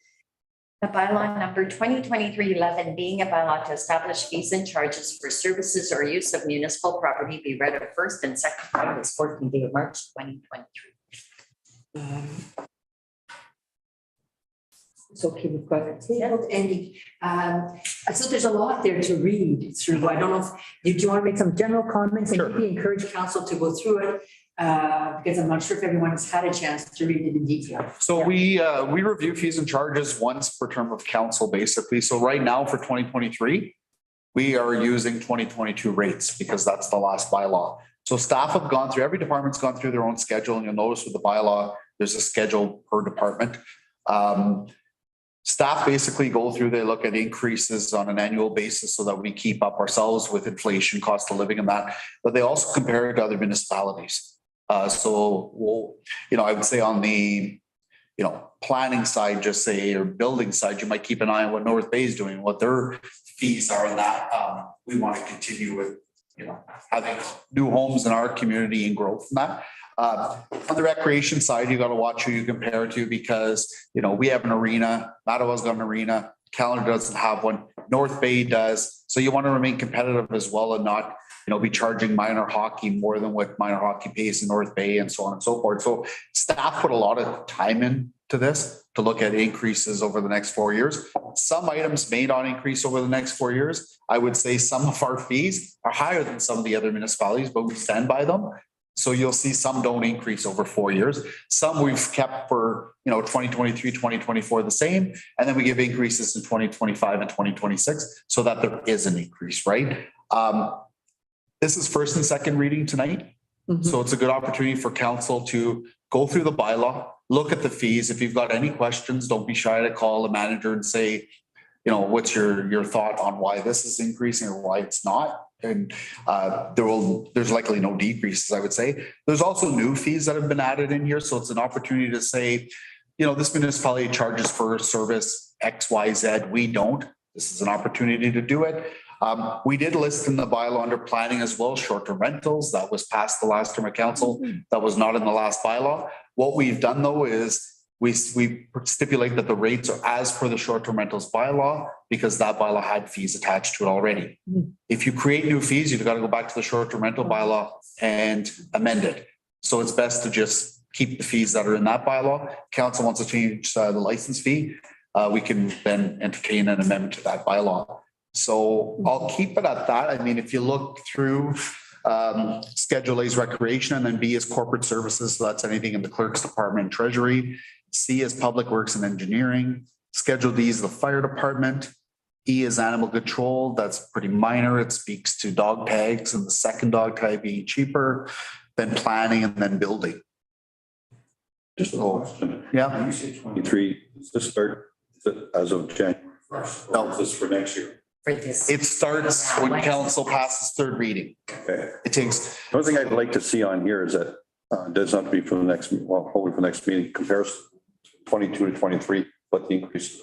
The bylaw number 2023-11 being a bylaw to establish fees and charges for services or use of municipal property be read at first and second reading this 14th day of March 2023. It's okay, we've got it tabled, and so there's a lot there to read through. I don't know if, do you want to make some general comments and maybe encourage council to go through it? Because I'm not sure if everyone has had a chance to read it in detail. So we review fees and charges once per term of council, basically. So right now for 2023, we are using 2022 rates because that's the last bylaw. So staff have gone through, every department's gone through their own schedule, and you'll notice with the bylaw, there's a schedule per department. Staff basically go through, they look at increases on an annual basis so that we keep up ourselves with inflation, cost of living and that, but they also compare it to other municipalities. So we'll, I would say on the, planning side, just say, or building side, you might keep an eye on what North Bay is doing, what their fees are in that. We want to continue with, having new homes in our community and growth in that. On the recreation side, you got to watch who you compare to because, we have an arena, Mattawa's got an arena, Callander doesn't have one, North Bay does. So you want to remain competitive as well and not, be charging minor hockey more than what minor hockey pays in North Bay and so on and so forth. So staff put a lot of time into this to look at increases over the next 4 years. Some items may not increase over the next 4 years. I would say some of our fees are higher than some of the other municipalities, but we stand by them. So you'll see some don't increase over 4 years. Some we've kept for, 2023, 2024 the same. And then we give increases in 2025 and 2026 so that there is an increase, right? This is first and second reading tonight. So it's a good opportunity for council to go through the bylaw, look at the fees. If you've got any questions, don't be shy to call the manager and say, what's your thought on why this is increasing or why it's not? And there's likely no decreases, I would say. There's also new fees that have been added in here. So it's an opportunity to say, this municipality charges for service X, Y, Z. We don't. This is an opportunity to do it. We did list in the bylaw under planning as well, short-term rentals. That was passed the last term of council. That was not in the last bylaw. What we've done though is we stipulate that the rates are as per the short-term rentals bylaw because that bylaw had fees attached to it already. If you create new fees, you've got to go back to the short-term rental bylaw and amend it. So it's best to just keep the fees that are in that bylaw. Council wants to change the license fee. We can then entertain an amendment to that bylaw. So I'll keep it at that. I mean, if you look through Schedule A is recreation and then B is corporate services. So that's anything in the clerk's department and treasury. C is public works and engineering. Schedule D is the fire department. E is animal control. That's pretty minor. It speaks to dog tags and the second dog tag being cheaper, then planning and then building. Just a question. Yeah. You say 23, does this start As of January. No. This is for next year. For this. It starts when council passes third reading. Okay. It takes, The only thing I'd like to see on here is that, does not be for the next, well, hopefully for the next meeting, comparison 22 to 23, what the increase.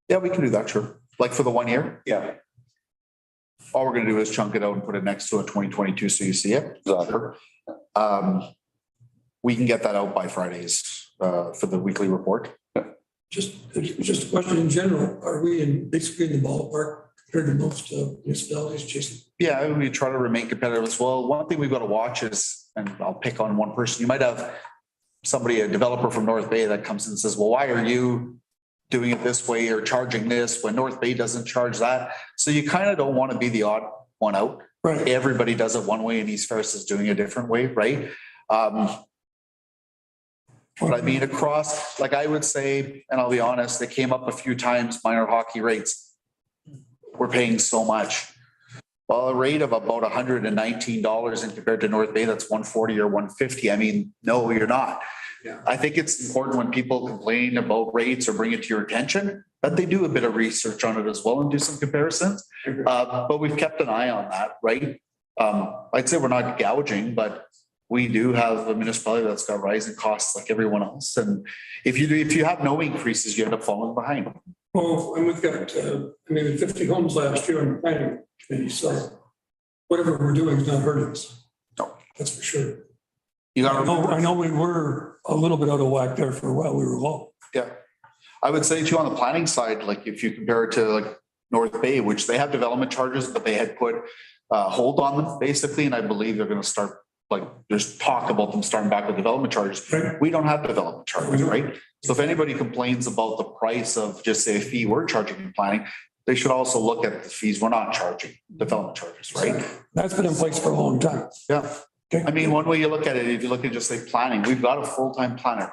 yeah, we can do that, sure. Like for the 1 year, Yeah. all we're gonna do is chunk it out and put it next to a 2022, so you see it. Exactly. We can get that out by Fridays, for the weekly report. Just a question in general, are we basically in the ballpark compared to most municipalities, Jason? Yeah, we try to remain competitive as well. One thing we've got to watch is, and I'll pick on one person, you might have somebody, a developer from North Bay that comes in and says, well, why are you doing it this way or charging this when North Bay doesn't charge that? So you kind of don't want to be the odd one out. Right. Everybody does it one way and East Ferris is doing a different way, right? But I mean, across, like I would say, and I'll be honest, they came up a few times, minor hockey rates. We're paying so much. Well, a rate of about $119 and compared to North Bay, that's 140 or 150. I mean, no, you're not. Yeah. I think it's important when people complain about rates or bring it to your attention, that they do a bit of research on it as well and do some comparisons. But we've kept an eye on that, right? I'd say we're not gouging, but we do have a municipality that's got rising costs like everyone else. And if you have no increases, you end up falling behind. Well, and we've got, maybe 50 homes last year on the planning committee, so whatever we're doing is not hurting us. No. That's for sure. You got I know we were a little bit out of whack there for a while. We were low. Yeah. I would say too, on the planning side, like if you compare it to like North Bay, which they have development charges, but they had put hold on them basically. And I believe they're going to start, like there's talk about them starting back with development charges. Right. We don't have development charges, right? So if anybody complains about the price of just say a fee we're charging in planning, they should also look at the fees we're not charging, development charges, right? That's been in place for a long time. Yeah. Okay. I mean, one way you look at it, if you look at just say planning, we've got a full-time planner.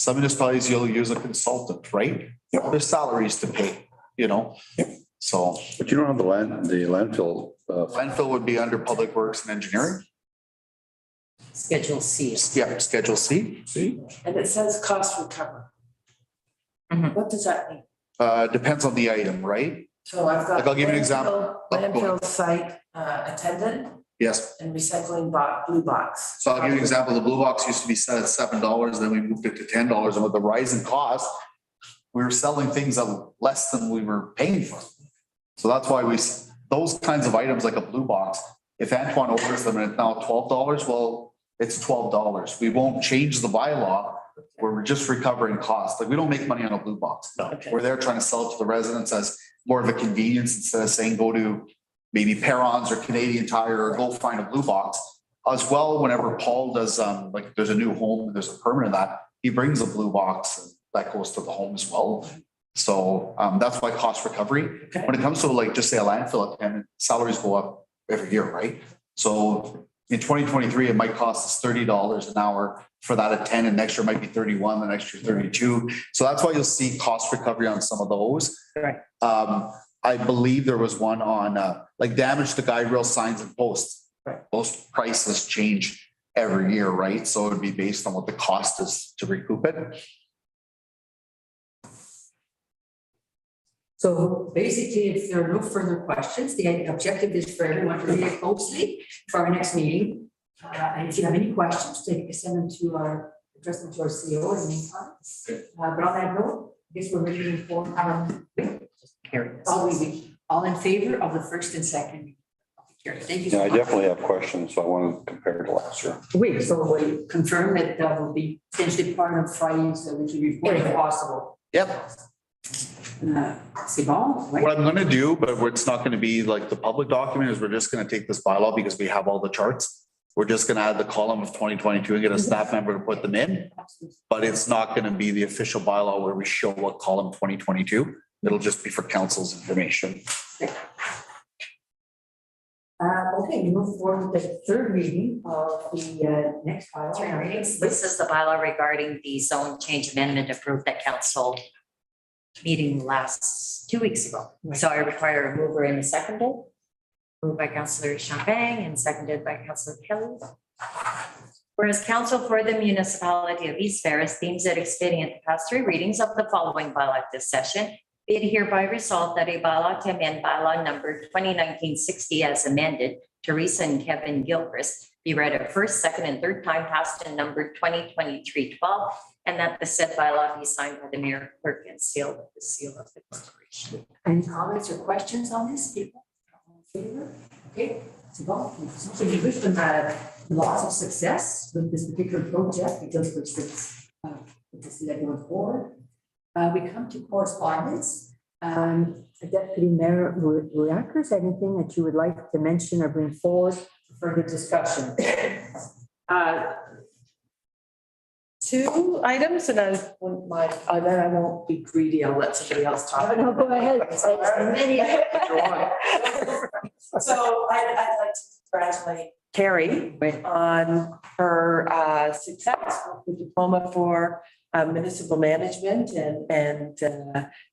Some municipalities, you'll use a consultant, right? Yep. There's salaries to pay, you know? Yep. So But you don't have the landfill. landfill would be under public works and engineering. Schedule C. Yeah, Schedule C. See? And it says cost recovery. Mhm. What does that mean? Depends on the item, right? So I've got. Like, I'll give you an example. Landfill site attendant Yes. and recycling blue box. So I'll give you an example. The blue box used to be set at $7, then we moved it to $10. And with the rise in cost, we were selling things at less than we were paying for. So that's why those kinds of items like a blue box, if Antoine orders them and it's now $12, well, it's $12. We won't change the bylaw. We're just recovering costs. Like we don't make money on a blue box. Okay. We're there trying to sell it to the residents as more of a convenience instead of saying, go to maybe Perrons or Canadian Tire or go find a blue box. As well, whenever Paul does, like there's a new home, and there's a permanent that, he brings a blue box and that goes to the home as well. So that's why cost recovery, Okay. when it comes to like, just say a landfill attendant, salaries go up every year, right? So in 2023, it might cost us $30 an hour for that attendant. Next year might be 31, the next year 32. So that's why you'll see cost recovery on some of those. Right. I believe there was one on like damage to guide rail signs and posts. Right. Those prices change every year, right? So it would be based on what the cost is to recoup it. So basically, if there are no further questions, the objective is for everyone to read it closely for our next meeting. And if you have any questions, send them to address them to our CEO in the meantime. But on that note, I guess we're ready to inform, all in favor of the first and second? Carry. Thank you Yeah, so I much. definitely have questions. So I want to compare to last year. Wait, so we confirm that that will be potentially part of Friday's weekly report if possible. Yep. C'est bon, right? What I'm gonna do, but it's not gonna be like the public document, is we're just gonna take this bylaw because we have all the charts. We're just gonna add the column of 2022 and get a staff member to put them in. But it's not gonna be the official bylaw where we show what column 2022. It'll just be for council's information. Okay, we move forward with the third reading of the next bylaw. Three readings. This is the bylaw regarding the zone change amendment approved at council meeting last 2 weeks ago. So I require a mover and a seconder. Moved by Councillor Champagne and seconded by Councillor Kelly. Whereas council for the municipality of East Ferris deems it expedient to pass 3 readings of the following bylaw at this session. Be it hereby resolved that a bylaw to amend bylaw number 2019-60 as amended, Teresa and Kevin Gilchrist, be read at first, second, and third time, passed and numbered 2023-12, and that the said bylaw be signed by the mayor, clerk, and sealed with the seal of the corporation. Any comments or questions on this, people? All in favor? Okay, so go. So we wish them lots of success with this particular project because it's good to see that going forward. We come to correspondence. Deputy Mayor Ruakers, anything that you would like to mention or bring forward for further discussion? 2 items, and I wouldn't mind, then I won't be greedy, I'll let somebody else talk. No, go ahead. So I'd like to congratulate Carrie on her success with the diploma for municipal management and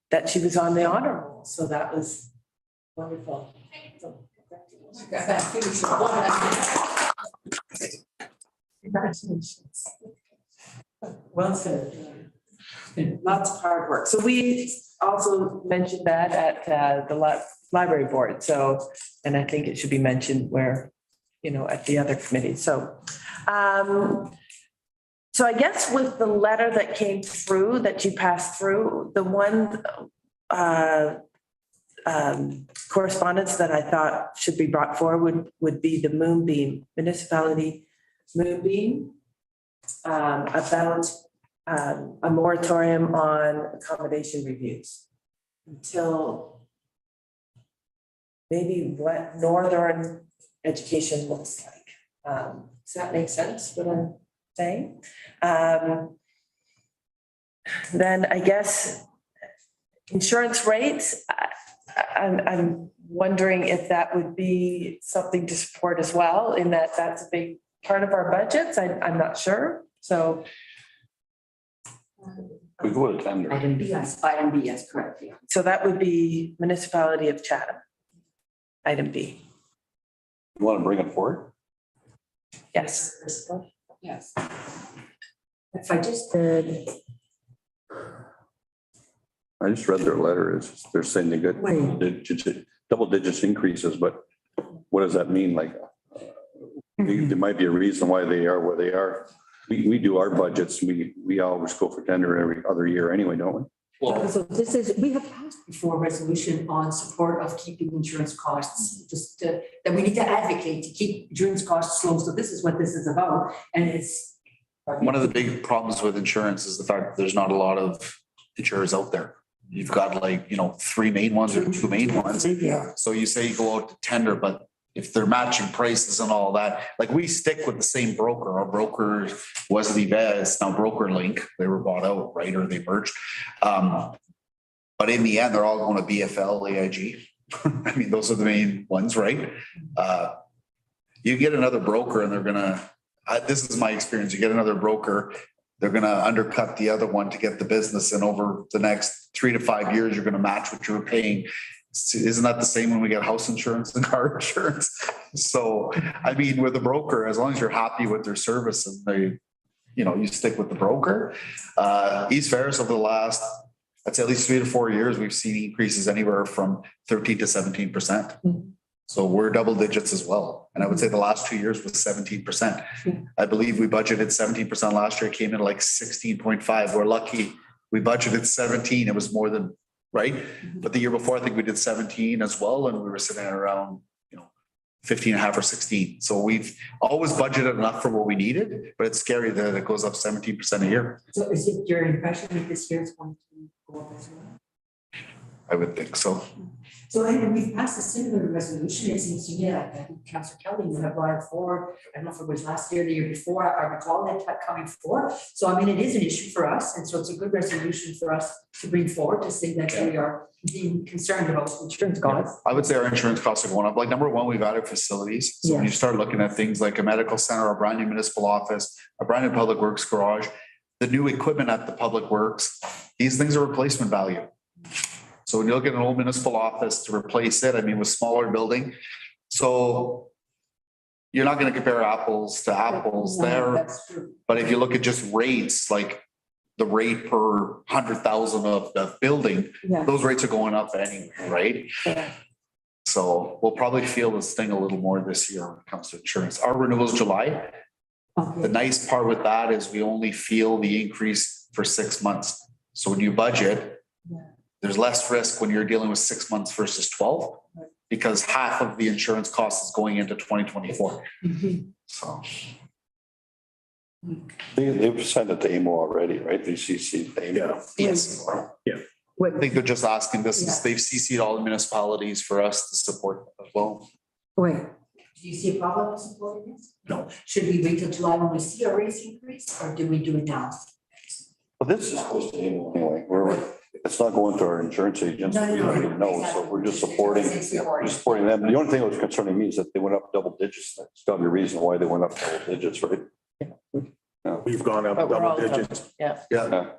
that she was on the honor roll. So that was wonderful. So, congratulations. Well said. Lots of hard work. So we also mentioned that at the library board. So, and I think it should be mentioned where, at the other committee. So, so I guess with the letter that came through, that you passed through, the one correspondence that I thought should be brought forward would be the Moonbeam Municipality Moonbeam about a moratorium on accommodation reviews until maybe what northern education looks like. Does that make sense, what I'm saying? Then I guess insurance rates, I'm wondering if that would be something to support as well, in that that's a big part of our budgets. I'm not sure. So We go to tender. Item B, yes, correct, yeah. so that would be Municipality of Chatham. Item B. You want to bring it forward? Yes. Yes. If I just, I just read their letter. They're saying they got Wait. double digits increases, but what does that mean? Like, there might be a reason why they are where they are. We do our budgets. We always go for tender every other year anyway, don't we? so this is, we have passed before a resolution on support of keeping insurance costs, just that we need to advocate to keep insurance costs low. So this is what this is about. And it's. One of the big problems with insurance is the fact that there's not a lot of insurers out there. You've got 3 main ones or 2 main ones. Yeah. So you say you go out to tender, but if they're matching prices and all that, we stick with the same broker. Our broker was Viva, it's now BrokerLink. They were bought out, right? Or they merged. But in the end, they're all going to BFL, AIG. I mean, those are the main ones, right? You get another broker and they're gonna, this is my experience, you get another broker, they're gonna undercut the other one to get the business, and over the next 3 to 5 years, you're gonna match what you were paying. Isn't that the same when we get house insurance and car insurance? So, I mean, with a broker, as long as you're happy with their service and they, you stick with the broker. East Ferris over the last, I'd say at least 3 to 4 years, we've seen increases anywhere from 13 to 17%. So we're double digits as well. And I would say the last 2 years was 17%. I believe we budgeted 17% last year. It came in like 16.5. We're lucky. We budgeted 17. It was more than right. But the year before, I think we did 17 as well. And we were sitting at around, 15 and a half or 16. So we've always budgeted enough for what we needed, but it's scary that it goes up 17% a year. So is it your impression that this year is going to go up as well? I would think so. So, and we've passed a similar resolution, it seems to me, I think Councillor Kelly would have brought it forward, I don't know if it was last year, the year before, I recall that coming forward. So I mean, it is an issue for us, and so it's a good resolution for us to bring forward to say that we are being concerned about insurance costs. I would say our insurance costs are going up. Number one, we've added facilities. So when you start looking at things like a medical center, a brand new municipal office, a brand new public works garage, the new equipment at the public works, these things are replacement value. So when you look at an old municipal office to replace it, I mean, with smaller building. So you're not gonna compare apples to apples No, there. That's true. But if you look at just rates, like the rate per 100,000 of the building, Yeah. those rates are going up anyway, right? Yeah. So we'll probably feel this thing a little more this year when it comes to insurance. Our renewal is July. The Okay. nice part with that is we only feel the increase for 6 months. So when you budget, Yeah. there's less risk when you're dealing with 6 months versus 12, because half of the insurance cost is going into 2024. Mhm. So. They've sent it to AMO already, right? They CC AMO. Yes. What, I think they're just asking this is, they've CC'd all the municipalities for us to support as well. wait, do you see a problem with supporting this? No. Should we wait till July when we see a raise increase, or do we do it now? But this is supposed to AMO anyway. It's not going to our insurance agents. No, no, We no. don't even know, so we're just supporting them. The only thing that was concerning me is that they went up double digits. That's got to be a reason why they went up double digits, right? We've gone up But we're all double digits. Yeah. Yeah.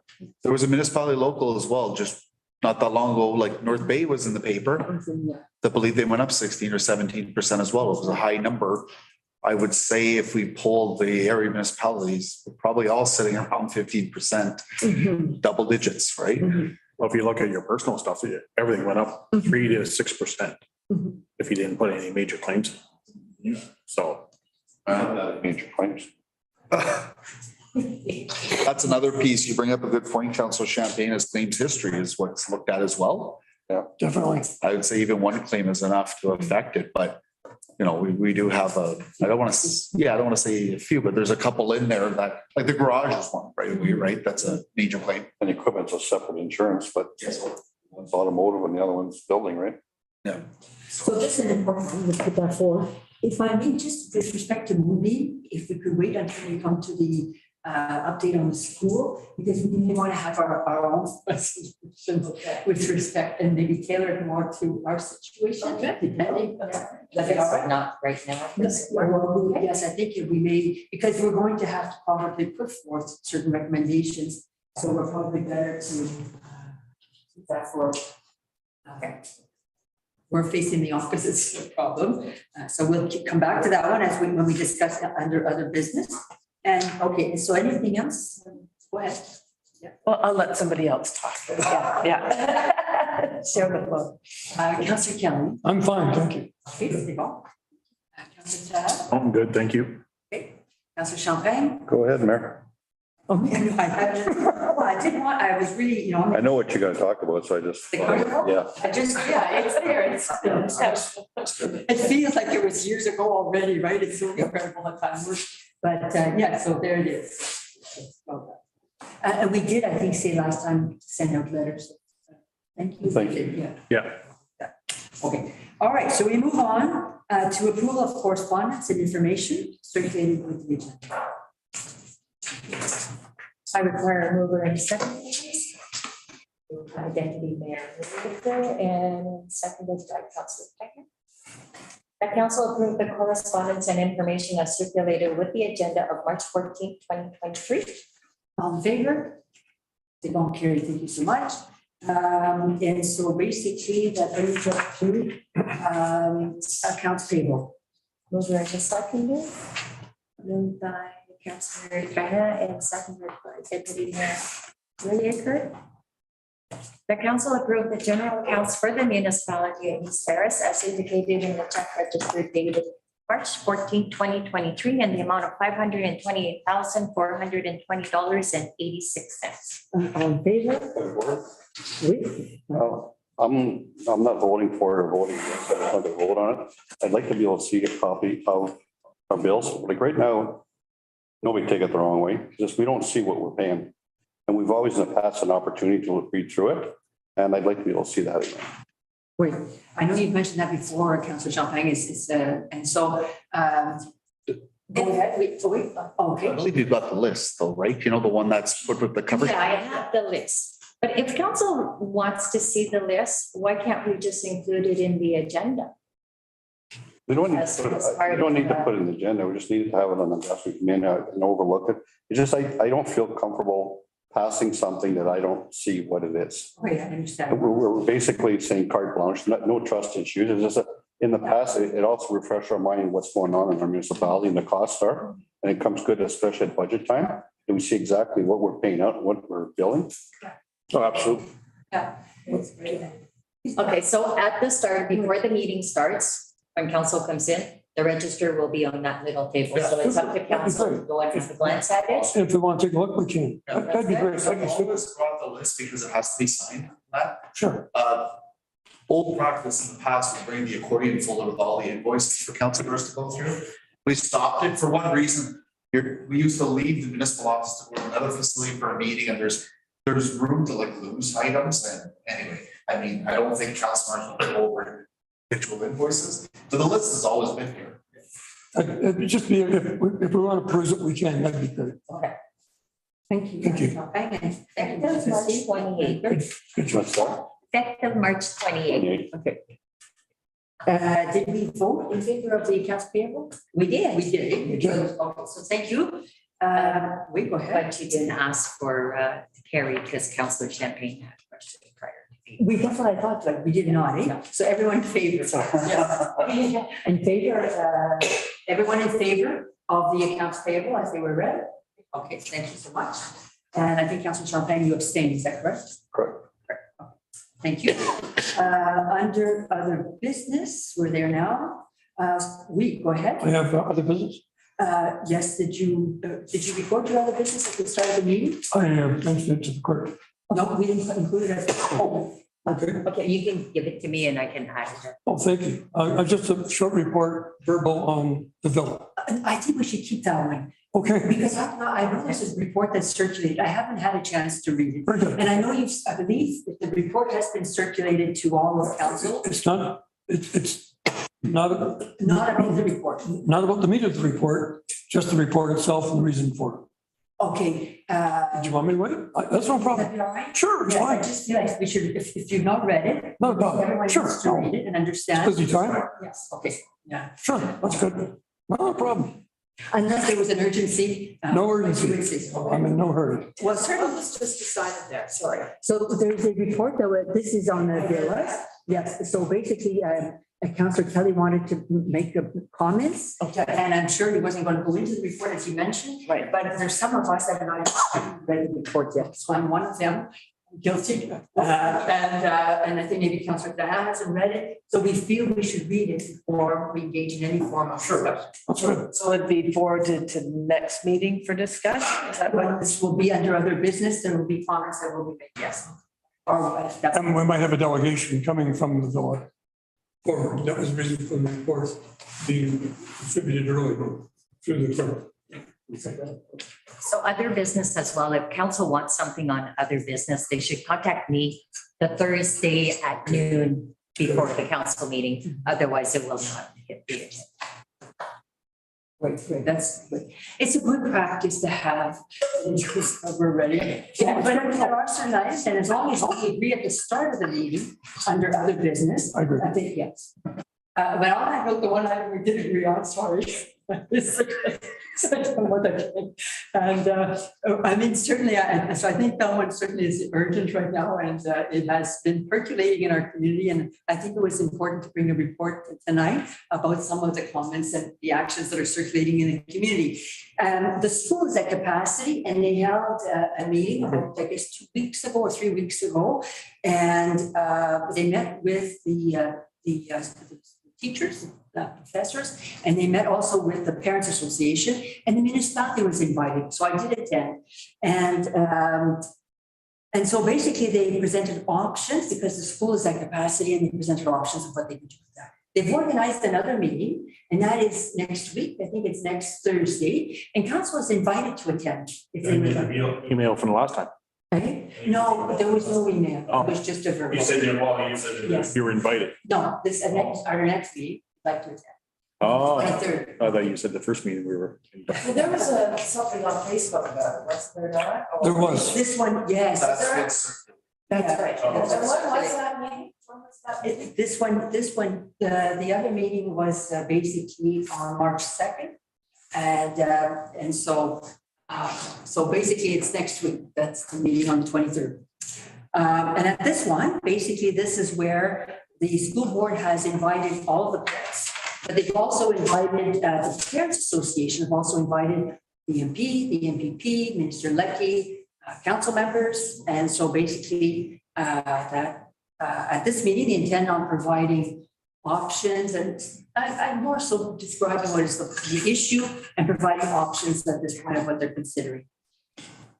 There was a municipality local as well, just not that long ago, like North Bay was in the paper. I believe they went up 16 or 17% as well. It was a high number. I would say if we polled the area municipalities, we're probably all sitting around 15%, Mhm. double digits, right? Well, if you look at your personal stuff, everything went up 3 to 6% Mhm. if you didn't put any major claims. So. Major claims. That's another piece. You bring up a good point, Council Champagne, is claims history is what's looked at as well. Definitely. I would say even one claim is enough to affect it, but you know, we do have I don't want to, I don't want to say a few, but there's a couple in there that, like the garage is one, right? That's a major claim. And equipment's a separate insurance, but one's automotive and the other one's building, right? Yeah. So this is an important thing to put that forward. If I may, just with respect to moving, if we could wait until we come to the update on the school, because we may want to have our own resolution with respect and maybe tailor it more to our situation, depending. That's all right. Not right now. Yes, I think we may, because we're going to have to probably put forth certain recommendations, so we're probably better to keep that for. Okay. We're facing the opposite problem, so we'll come back to that one when we discuss that under other business. And, okay, so anything else? Go ahead. Well, I'll let somebody else talk. Yeah. Share the floor. Councillor Kelly. I'm fine, thank you. Okay, there you go. Councillor Tad. I'm good, thank you. Okay. Councillor Champagne. Go ahead, Mayor. Oh, yeah, no, I didn't want, I was really, you know. I know what you're gonna talk about, so I just, The carnival? yeah. I just, yeah, it's there. It feels like it was years ago already, right? It's so incredible the time works. But yeah, so there it is. And we did, I think, say last time, send out letters. Thank you. Thank you. Yeah. Yeah. Okay, all right, so we move on to approval of correspondence and information circulated with the agenda. I require a mover and second. Deputy Mayor Whitaker and seconded by Councilor Pieper. The council approved the correspondence and information as circulated with the agenda of March 14th, 2023. All in favor? They don't carry, thank you so much. And so basically that brings us to accounts payable. Mover and seconded. Moved by Councilor Trina and seconded by Deputy Mayor Whitaker. The council approved the general accounts for the municipality of East Ferris as indicated in the check register dated March 14, 2023, in the amount of $528,420.86. All in favor? Oui. I'm not voting for it or voting against it. I'm not gonna vote on it. I'd like to be able to see a copy of our bills. Like right now, nobody take it the wrong way. Just we don't see what we're paying. And we've always in the past an opportunity to read through it. And I'd like to be able to see that again. Wait, I know you've mentioned that before, Councillor Champagne, and so, go ahead, wait, I okay. believe you've got the list though, right? You know, the one that's put with the cover. Yeah, I have the list. But if council wants to see the list, why can't we just include it in the agenda? We don't need As- to put as it, part we don't of need to the- put it in the agenda. We just need to have it on the desk. We come in and overlook it. It's just, I don't feel comfortable passing something that I don't see what it is. Wait, I understand. We're basically saying carte blanche, no trust issues. It's just in the past, it also refreshed our mind what's going on in our municipality and the costs are. And it comes good, especially at budget time, and we see exactly what we're paying out, and what we're billing. So absolutely. Okay, so at the start, before the meeting starts, when council comes in, the register will be on that little table. So it's up to council to go and have a glance at it. If we want to take a look, we can. That'd be great. Thank you, sir. Always brought the list because it has to be signed. Sure. Old practice in the past was bring the accordion folder with all the invoices for councilors to go through. We stopped it for one reason. We used to leave the municipal office to go to another facility for a meeting and there's room to like lose items. And anyway, I mean, I don't think councilors will go over individual invoices. So the list has always been here. It'd just be, if we want to peruse it, we can. That'd be great. Okay. Thank you. Thank you. Effective March 28th. Good job. What's that? Effective March 28th. Okay. Did we vote in favor of the accounts payable? We did. We did. We did. Okay, so thank you. Wait, go ahead. But you didn't ask for to carry because Councillor Champagne had questioned prior to the. That's what I thought, like, we did not, eh? So everyone in favor. In favor, everyone in favor of the accounts payable as they were read? Okay, thank you so much. And I think Councillor Champagne, you abstained, is that correct? Correct. Thank you. Under other business, we're there now. Go ahead. I have other business. Yes, did you record your other business at the start of the meeting? I have mentioned it to the clerk. No, we didn't include it as, Okay. Okay, you can give it to me and I can add it. Oh, thank you. Just a short report, verbal on the villa. I think we should keep that one, Okay. because I know this is a report that's circulated. I haven't had a chance to read it. Very good. And I know I believe that the report has been circulated to all of council, It's not, it's not, not about the report. not about the meat of the report, just the report itself and the reason for it. Okay. Do you want me to wait? That's no Would that problem. be all right? Sure, it's Yes, I fine. just feel like we should, if you've not read it. No problem. Everyone Sure. needs to read it and understand. Busy time? Yes, okay, yeah. Sure, that's good. No problem. Unless there was an urgency. No urgency. you would say so. I'm in no hurry. Well, certainly was just decided there, sorry. So there's a report that this is on the villas. Yes, so basically, Councillor Kelly wanted to make comments. Okay. And I'm sure he wasn't going to go into the report as you mentioned. Right. But there's some of us that have not read the report yet, so I'm one of them. Guilty. And I think maybe Councillor Diana hasn't read it, so we feel we should read it before we engage in any form of discussion. That's good. So it'd be forwarded to next meeting for discussion? Is that But what? this will be under other business, there will be comments that will be made, yes. Or that's. And we might have a delegation coming from the villa. Or that was the reason for the report being distributed earlier through the clerk. So other business as well, if council wants something on other business, they should contact me the Thursday at noon before the council meeting. Otherwise, it will not hit the agenda. Great, that's good. It's a good practice to have. We're ready. Yeah, but there are some nice, and as long as we agree at the start of the meeting, under other business, I agree. I think yes. But I wrote the one item we did agree on, sorry. So I don't know what that means. And I mean, certainly, so I think that one certainly is urgent right now, and it has been percolating in our community. And I think it was important to bring a report tonight about some of the comments and the actions that are circulating in the community. The school is at capacity, and they held a meeting about, I guess, 2 weeks ago or 3 weeks ago. And they met with the teachers, professors, and they met also with the Parents Association, and the municipality was invited, so I did attend. And so basically they presented options because the school is at capacity, and they presented options of what they could do with that. They've organized another meeting, and that is next week. I think it's next Thursday, and council is invited to attend. If they would like. Email from the last time. Okay? No, there was no email. It was just a verbal. you said Yes. you were invited. No, this, our next meeting, I'd like to attend. Oh, I 23rd. thought you said the first meeting we were. Well, there was something on Facebook about it, wasn't there not? Or- There was. This one, yes. That's right. And That's when was right. that meeting? When was that meeting? This one, the other meeting was basically on March 2nd. And so basically it's next week. That's the meeting on the 23rd. And at this one, basically this is where the school board has invited all of the parents, but they've also invited, the Parents Association have also invited the MP, the MPP, Minister Leckie, council members. And so basically, at this meeting, they intend on providing options, and I'm more so describing what is the issue and providing options at this point of what they're considering.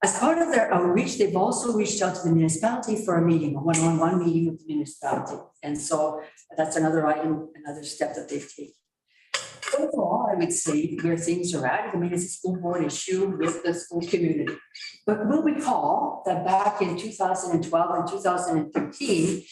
As part of their outreach, they've also reached out to the municipality for a meeting, a one-on-one meeting with the municipality. And so that's another item, another step that they've taken. Overall, I would say where things are at, I mean, it's a school board issue with the school community. But we'll recall that back in 2012 and 2013,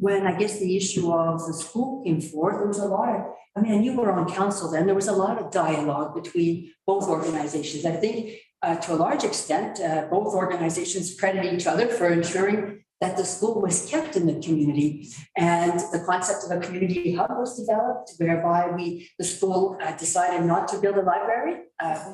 when I guess the issue of the school came forth, there was a lot of, I mean, and you were on council then, there was a lot of dialogue between both organizations. I think to a large extent, both organizations credit each other for ensuring that the school was kept in the community. And the concept of a community hub was developed, whereby the school decided not to build a library,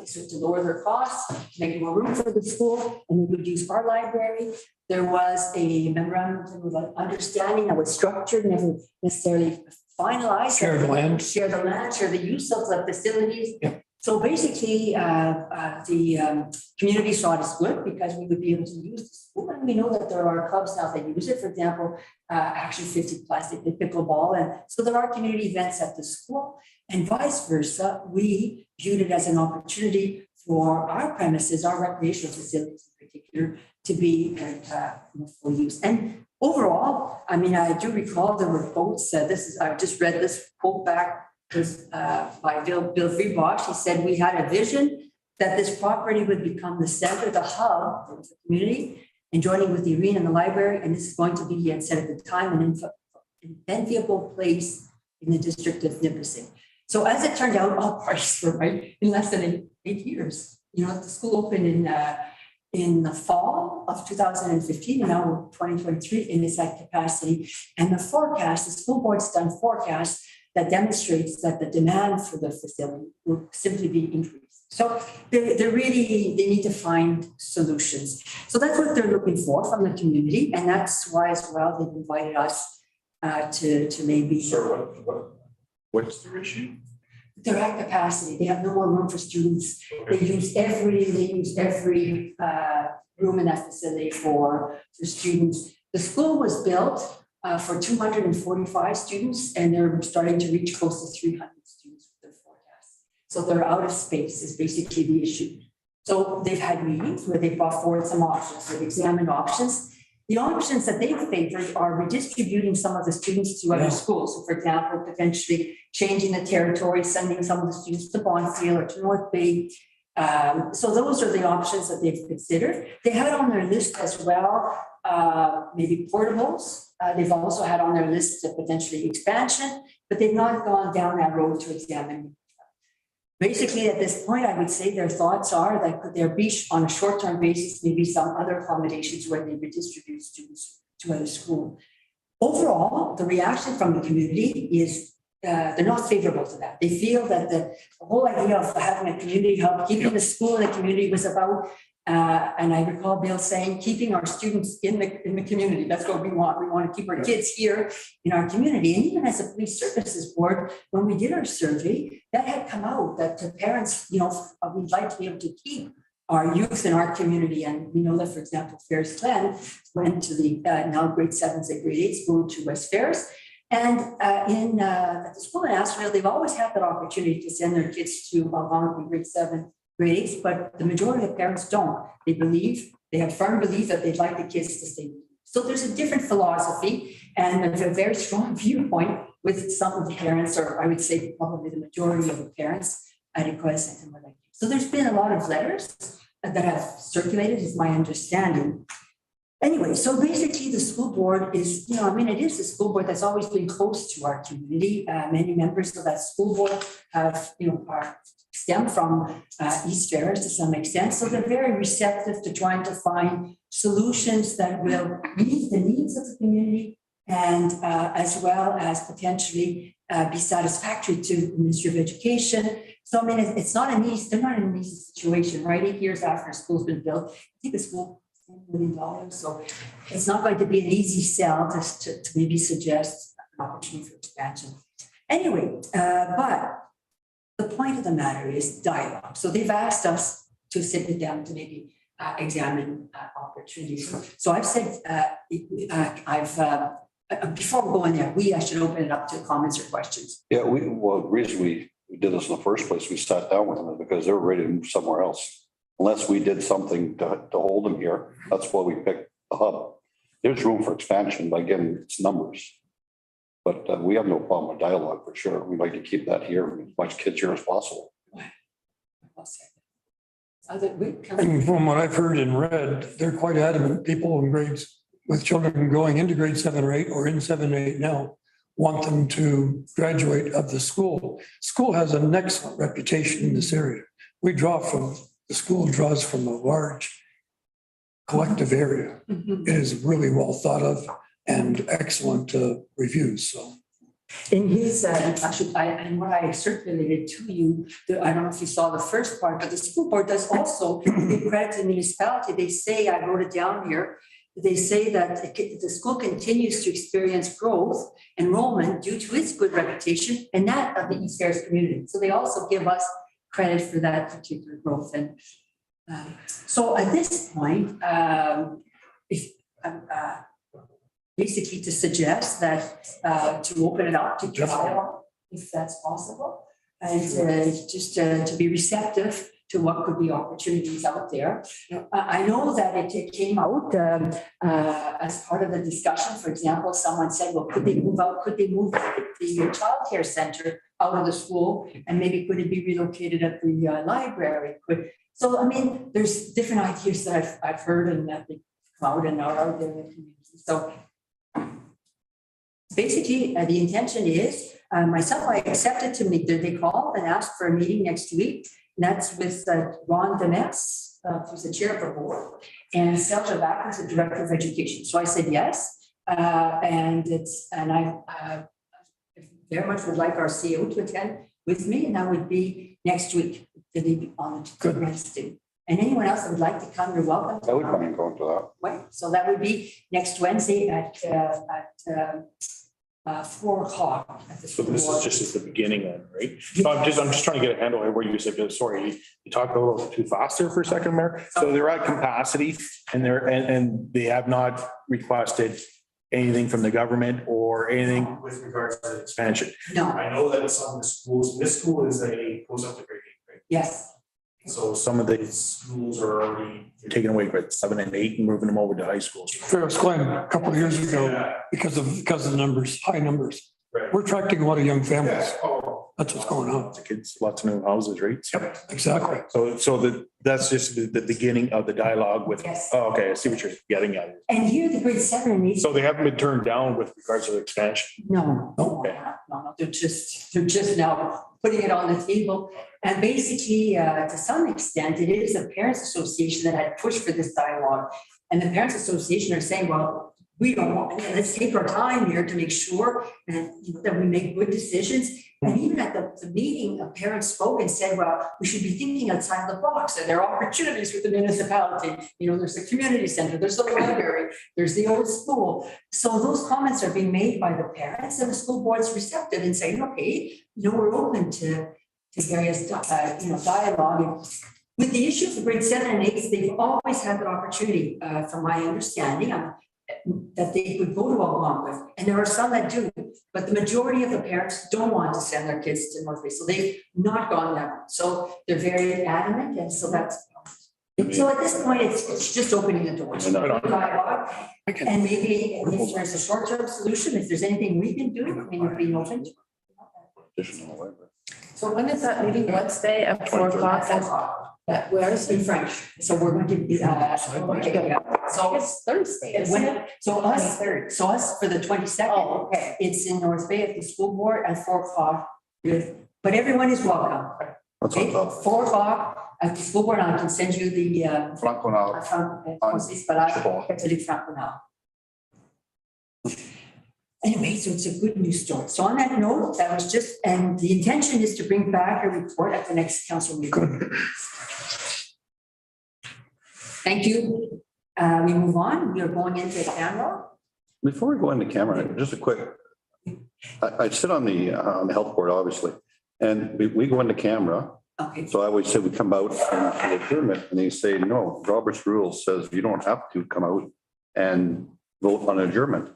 so to lower their costs, make more room for the school, and they would use our library. There was a memorandum of understanding that was structured, never necessarily finalized. Share the land. Share the land, share the use of the facilities. Yeah. So basically, the community saw it as good because we would be able to use the school. And we know that there are clubs now that use it, for example, Action 50 Plastic, pickleball. And so there are community events at the school, and vice versa. We viewed it as an opportunity for our premises, our recreational facilities in particular, to be full use. And overall, I mean, I do recall there were quotes. I just read this quote back by Bill Freebosh. He said, "We had a vision that this property would become the center, the hub of the community, and joining with the arena and the library. And this is going to be," he had said at the time, an enviable place in the district of Nipissing. So as it turned out, all parties were right in less than 8 years. You know, the school opened in the fall of 2015, and now we're 2023 in its capacity. And the forecast, the school board's done forecasts that demonstrates that the demand for the facility will simply be increased. So they need to find solutions. So that's what they're looking for from the community, and that's why as well they've invited us to maybe. Sir, what's the issue? They're at capacity. They have no more room for students. They use every room in that facility for students. The school was built for 245 students, and they're starting to reach close to 300 students with their forecast. So they're out of space is basically the issue. So they've had meetings where they brought forward some options. They've examined options. The options that they've favored are redistributing some of the students to other schools. So for example, potentially changing the territory, sending some of the students to Bonfield or to North Bay. So those are the options that they've considered. They had on their list as well, maybe portables. They've also had on their list of potentially expansion, but they've not gone down that road to examine. Basically, at this point, I would say their thoughts are that could there be on a short-term basis, maybe some other accommodations where they redistribute students to other schools. Overall, the reaction from the community is they're not favorable to that. They feel that the whole idea of having a community hub, keeping the school in the community was about, and I recall Bill saying, keeping our students in the community. That's what we want. We want to keep our kids here in our community. And even as a police services board, when we did our survey, that had come out that to parents, we'd like to be able to keep our youth in our community. And we know that, for example, Ferris Glen went to the now grade 7s and grade 8s, moved to West Ferris. And at the school in Asheville, they've always had that opportunity to send their kids to Algonquin grade 7, grade 8, but the majority of parents don't. They have firm belief that they'd like the kids to stay. So there's a different philosophy and there's a very strong viewpoint with some of the parents, or I would say probably the majority of the parents at Equestrian and what I do. So there's been a lot of letters that have circulated, is my understanding. Anyway, so basically the school board is, it is the school board that's always been close to our community. Many members of that school board have, stem from East Ferris to some extent. So they're very receptive to trying to find solutions that will meet the needs of the community and as well as potentially be satisfactory to the Ministry of Education. So, they're not in an easy situation, right? 8 years after a school's been built, I think the school $10 million. So it's not going to be an easy sell to maybe suggest an opportunity for expansion. Anyway, but the point of the matter is dialogue. So they've asked us to sit with them to maybe examine opportunities. So I've said, before we go in there, I should open it up to comments or questions. Yeah, the reason we did this in the first place, we sat down with them is because they were ready to move somewhere else. Unless we did something to hold them here, that's why we picked the hub. There's room for expansion, but again, it's numbers. But we have no problem with dialogue for sure. We'd like to keep that here, as much kids here as possible. And from what I've heard and read, they're quite adamant, people in grades with children going into grade 7 or 8 or in 7 or 8 now want them to graduate of the school. School has an excellent reputation in this area. The school draws from a large collective area. It is really well thought of and excellent reviews, so. In his, and what I circulated to you, I don't know if you saw the first part, but the school board does also give credit to the municipality. They say, I wrote it down here, they say that the school continues to experience growth, enrollment due to its good reputation and that of the East Ferris community. So they also give us credit for that particular growth. And so at this point, basically to suggest that to open it up to dialogue, if that's possible, and just to be receptive to what could be opportunities out there. I know that it came out as part of the discussion. For example, someone said, well, could they move out? Could they move the childcare center out of the school? And maybe could it be relocated at the library? So, I mean, there's different ideas that I've heard and that they come out and are out there in the community. So basically, the intention is, myself, I accepted to meet, they called and asked for a meeting next week. And that's with Ron Demes, who's the chair of the board, and Serge Back, who's the director of education. So I said yes, and I very much would like our CEO to attend with me, and that would be next week. They'll be on the Wednesday. And anyone else that would like to come, you're welcome. I would come and go into that. Right, so that would be next Wednesday at 4 o'clock at the So school this board. is just at the beginning then, right? So I'm just trying to get a handle on where you said, sorry, you talked a little too fast there for a second, Mayor. So they're at capacity and and they have not requested anything from the government or anything with regards to expansion. No, I know that some of the schools, this school goes up to grade 8, right? yes, So some of the schools are already taking away grade 7 and 8 and moving them over to high schools. Ferris Glen a couple of years ago, because of the numbers, high numbers. Right. We're attracting a lot of young families. Oh, That's what's going on. lots of kids, lots of new houses, right? Yep, exactly. So that's just the beginning of the dialogue with, Yes. oh, okay, I see what you're getting at. and here the grade 7 and 8. So they haven't been turned down with regards to the expansion. No, Okay. no, they're just now putting it on the table. And basically, to some extent, it is a parents association that had pushed for this dialogue. And the parents association are saying, well, we don't want, let's take our time here to make sure that we make good decisions. And even at the meeting, a parent spoke and said, well, we should be thinking outside the box. And there are opportunities with the municipality. There's the community center, there's the library, there's the old school. So those comments are being made by the parents, and the school board's receptive and saying, okay, we're open to various, dialogue. And with the issue of grade 7 and 8, they've always had the opportunity, from my understanding, that they could go to Algonquin, and there are some that do, but the majority of the parents don't want to send their kids to North Bay, so they've not gone that route. So they're very adamant, and so that's. So at this point, it's just opening the doors. Dialogue, and maybe if there's a short-term solution, if there's anything we can do, I mean, we're being open. Additional library. So when is that meeting? Wednesday at 4 o'clock? Where is in French? So we're going to be, so It's Thursday, isn't it? So us for the 22nd. Oh, okay. It's in North Bay at the school board at 4 o'clock. But everyone is welcome. That's on Okay, top. 4 o'clock at the school board. I can send you the Franco now. Catholic Franco. Anyway, so it's a good news story. So on that note, that was just, and the intention is to bring back a report at the next council meeting. Thank you. We move on. We are going into camera. Before we go into camera, just a quick, I sit on the health board, obviously, and we go into camera. Okay. So I always say we come out and adjournment, and they say, no, Robert's rules says you don't have to come out and vote on adjournment.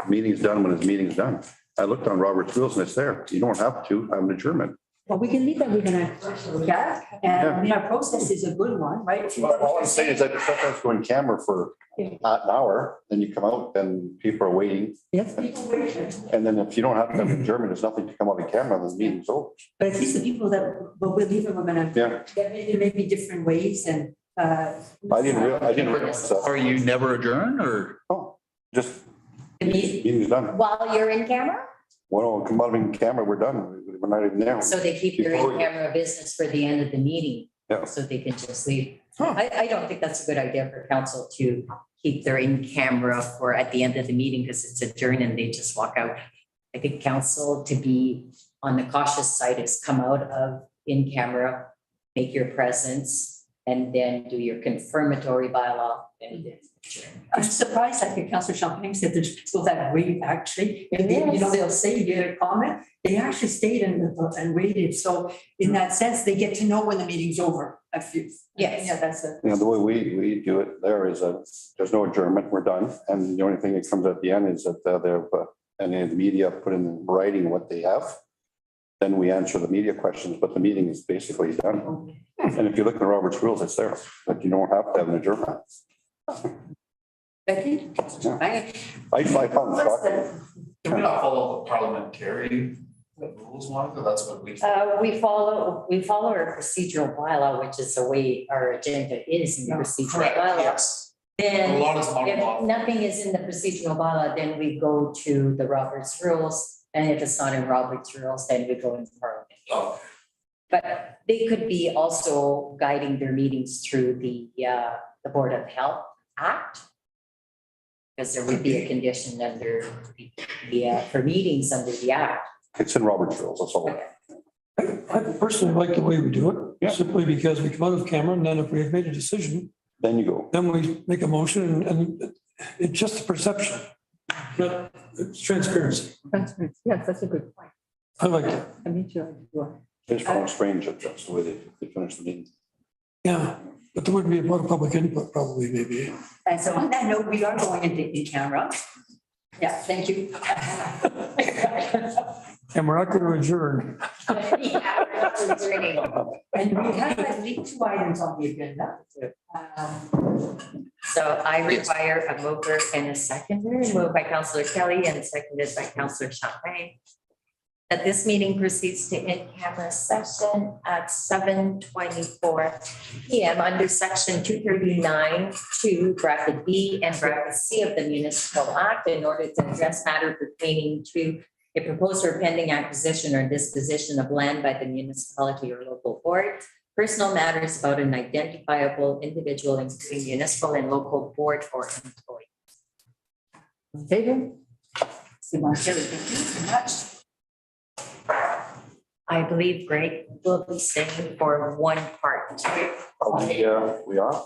Meeting's done when his meeting's done. I looked on Robert's rules and it's there. You don't have to have an adjournment. Well, we can leave that. We're gonna look at, and I mean, our process is a good one, right? All I'm saying is that sometimes go in camera for an hour, then you come out and people are waiting. Yes, people wait. And then if you don't have to have an adjournment, there's nothing to come out in camera, then the meeting's over. But at least the people that, but we're leaving, we're gonna, Yeah, there may be different ways and, I didn't realize that. Are you never adjourn or? Oh, just the meeting. meeting's done. While you're in camera? Well, come out in camera, we're done. We're not even there. So they keep their in-camera business for the end of the meeting. Yeah. So they can just leave. I don't think that's a good idea for council to keep their in-camera for at the end of the meeting because it's adjourned and they just walk out. I think council to be on the cautious side is come out of in-camera, make your presence, and then do your confirmatory bylaw and then adjourn. I'm surprised, I think Councillor Champagne said there's people that wait actually, and they, you know, they'll say their comment, they actually stayed and waited, so in that sense, they get to know when the meeting's over. I feel. Yes. Yeah, that's it. You know, the way we do it there is that there's no adjournment, we're done. And the only thing that comes at the end is that and then the media put in writing what they have. Then we answer the media questions, but the meeting is basically done. And if you look at Robert's rules, it's there, but you don't have to have an adjournment. Becky? I found it shocking. Do we not follow the parliamentary rules, Monica? That's what we. We follow our procedural bylaw, which is the way our agenda is in the procedural bylaw. Yes. Then A lot is if modeled. nothing is in the procedural bylaw, then we go to the Roberts rules. And if it's not in Roberts rules, then we go into Parliament. Oh, But they could be also guiding their meetings through the Board of Health Act. Because there would be a condition under for meetings under the act. It's in Robert's rules, that's all. I personally like the way we do Yeah. it, simply because we come out of camera and then if we have made a decision, Then you go. then we make a motion and it's just a perception. But it's transparency. Yes, that's a good point. I like it. I mean, sure. It's kind of strange that that's the way they finish the meeting. Yeah, but there would be a lot of public input probably maybe. And so on that note, we are going into in camera. Yeah, thank you. And we're not going to adjourn. Yeah, we're not adjourning. And we have at least 2 items on the agenda. So I require a mover and a seconder, moved by Councillor Kelly and seconded by Councillor Champagne. That this meeting proceeds to in-camera session at 7:24 PM under section 239(2) bracket B and bracket C of the Municipal Act in order to address matter pertaining to a proposed or pending acquisition or disposition of land by the municipality or local board, personal matters about an identifiable individual, including municipal and local board or employee. In favor? Simon Kelly, thank you so much. I believe Greg will be staying for one part. We are.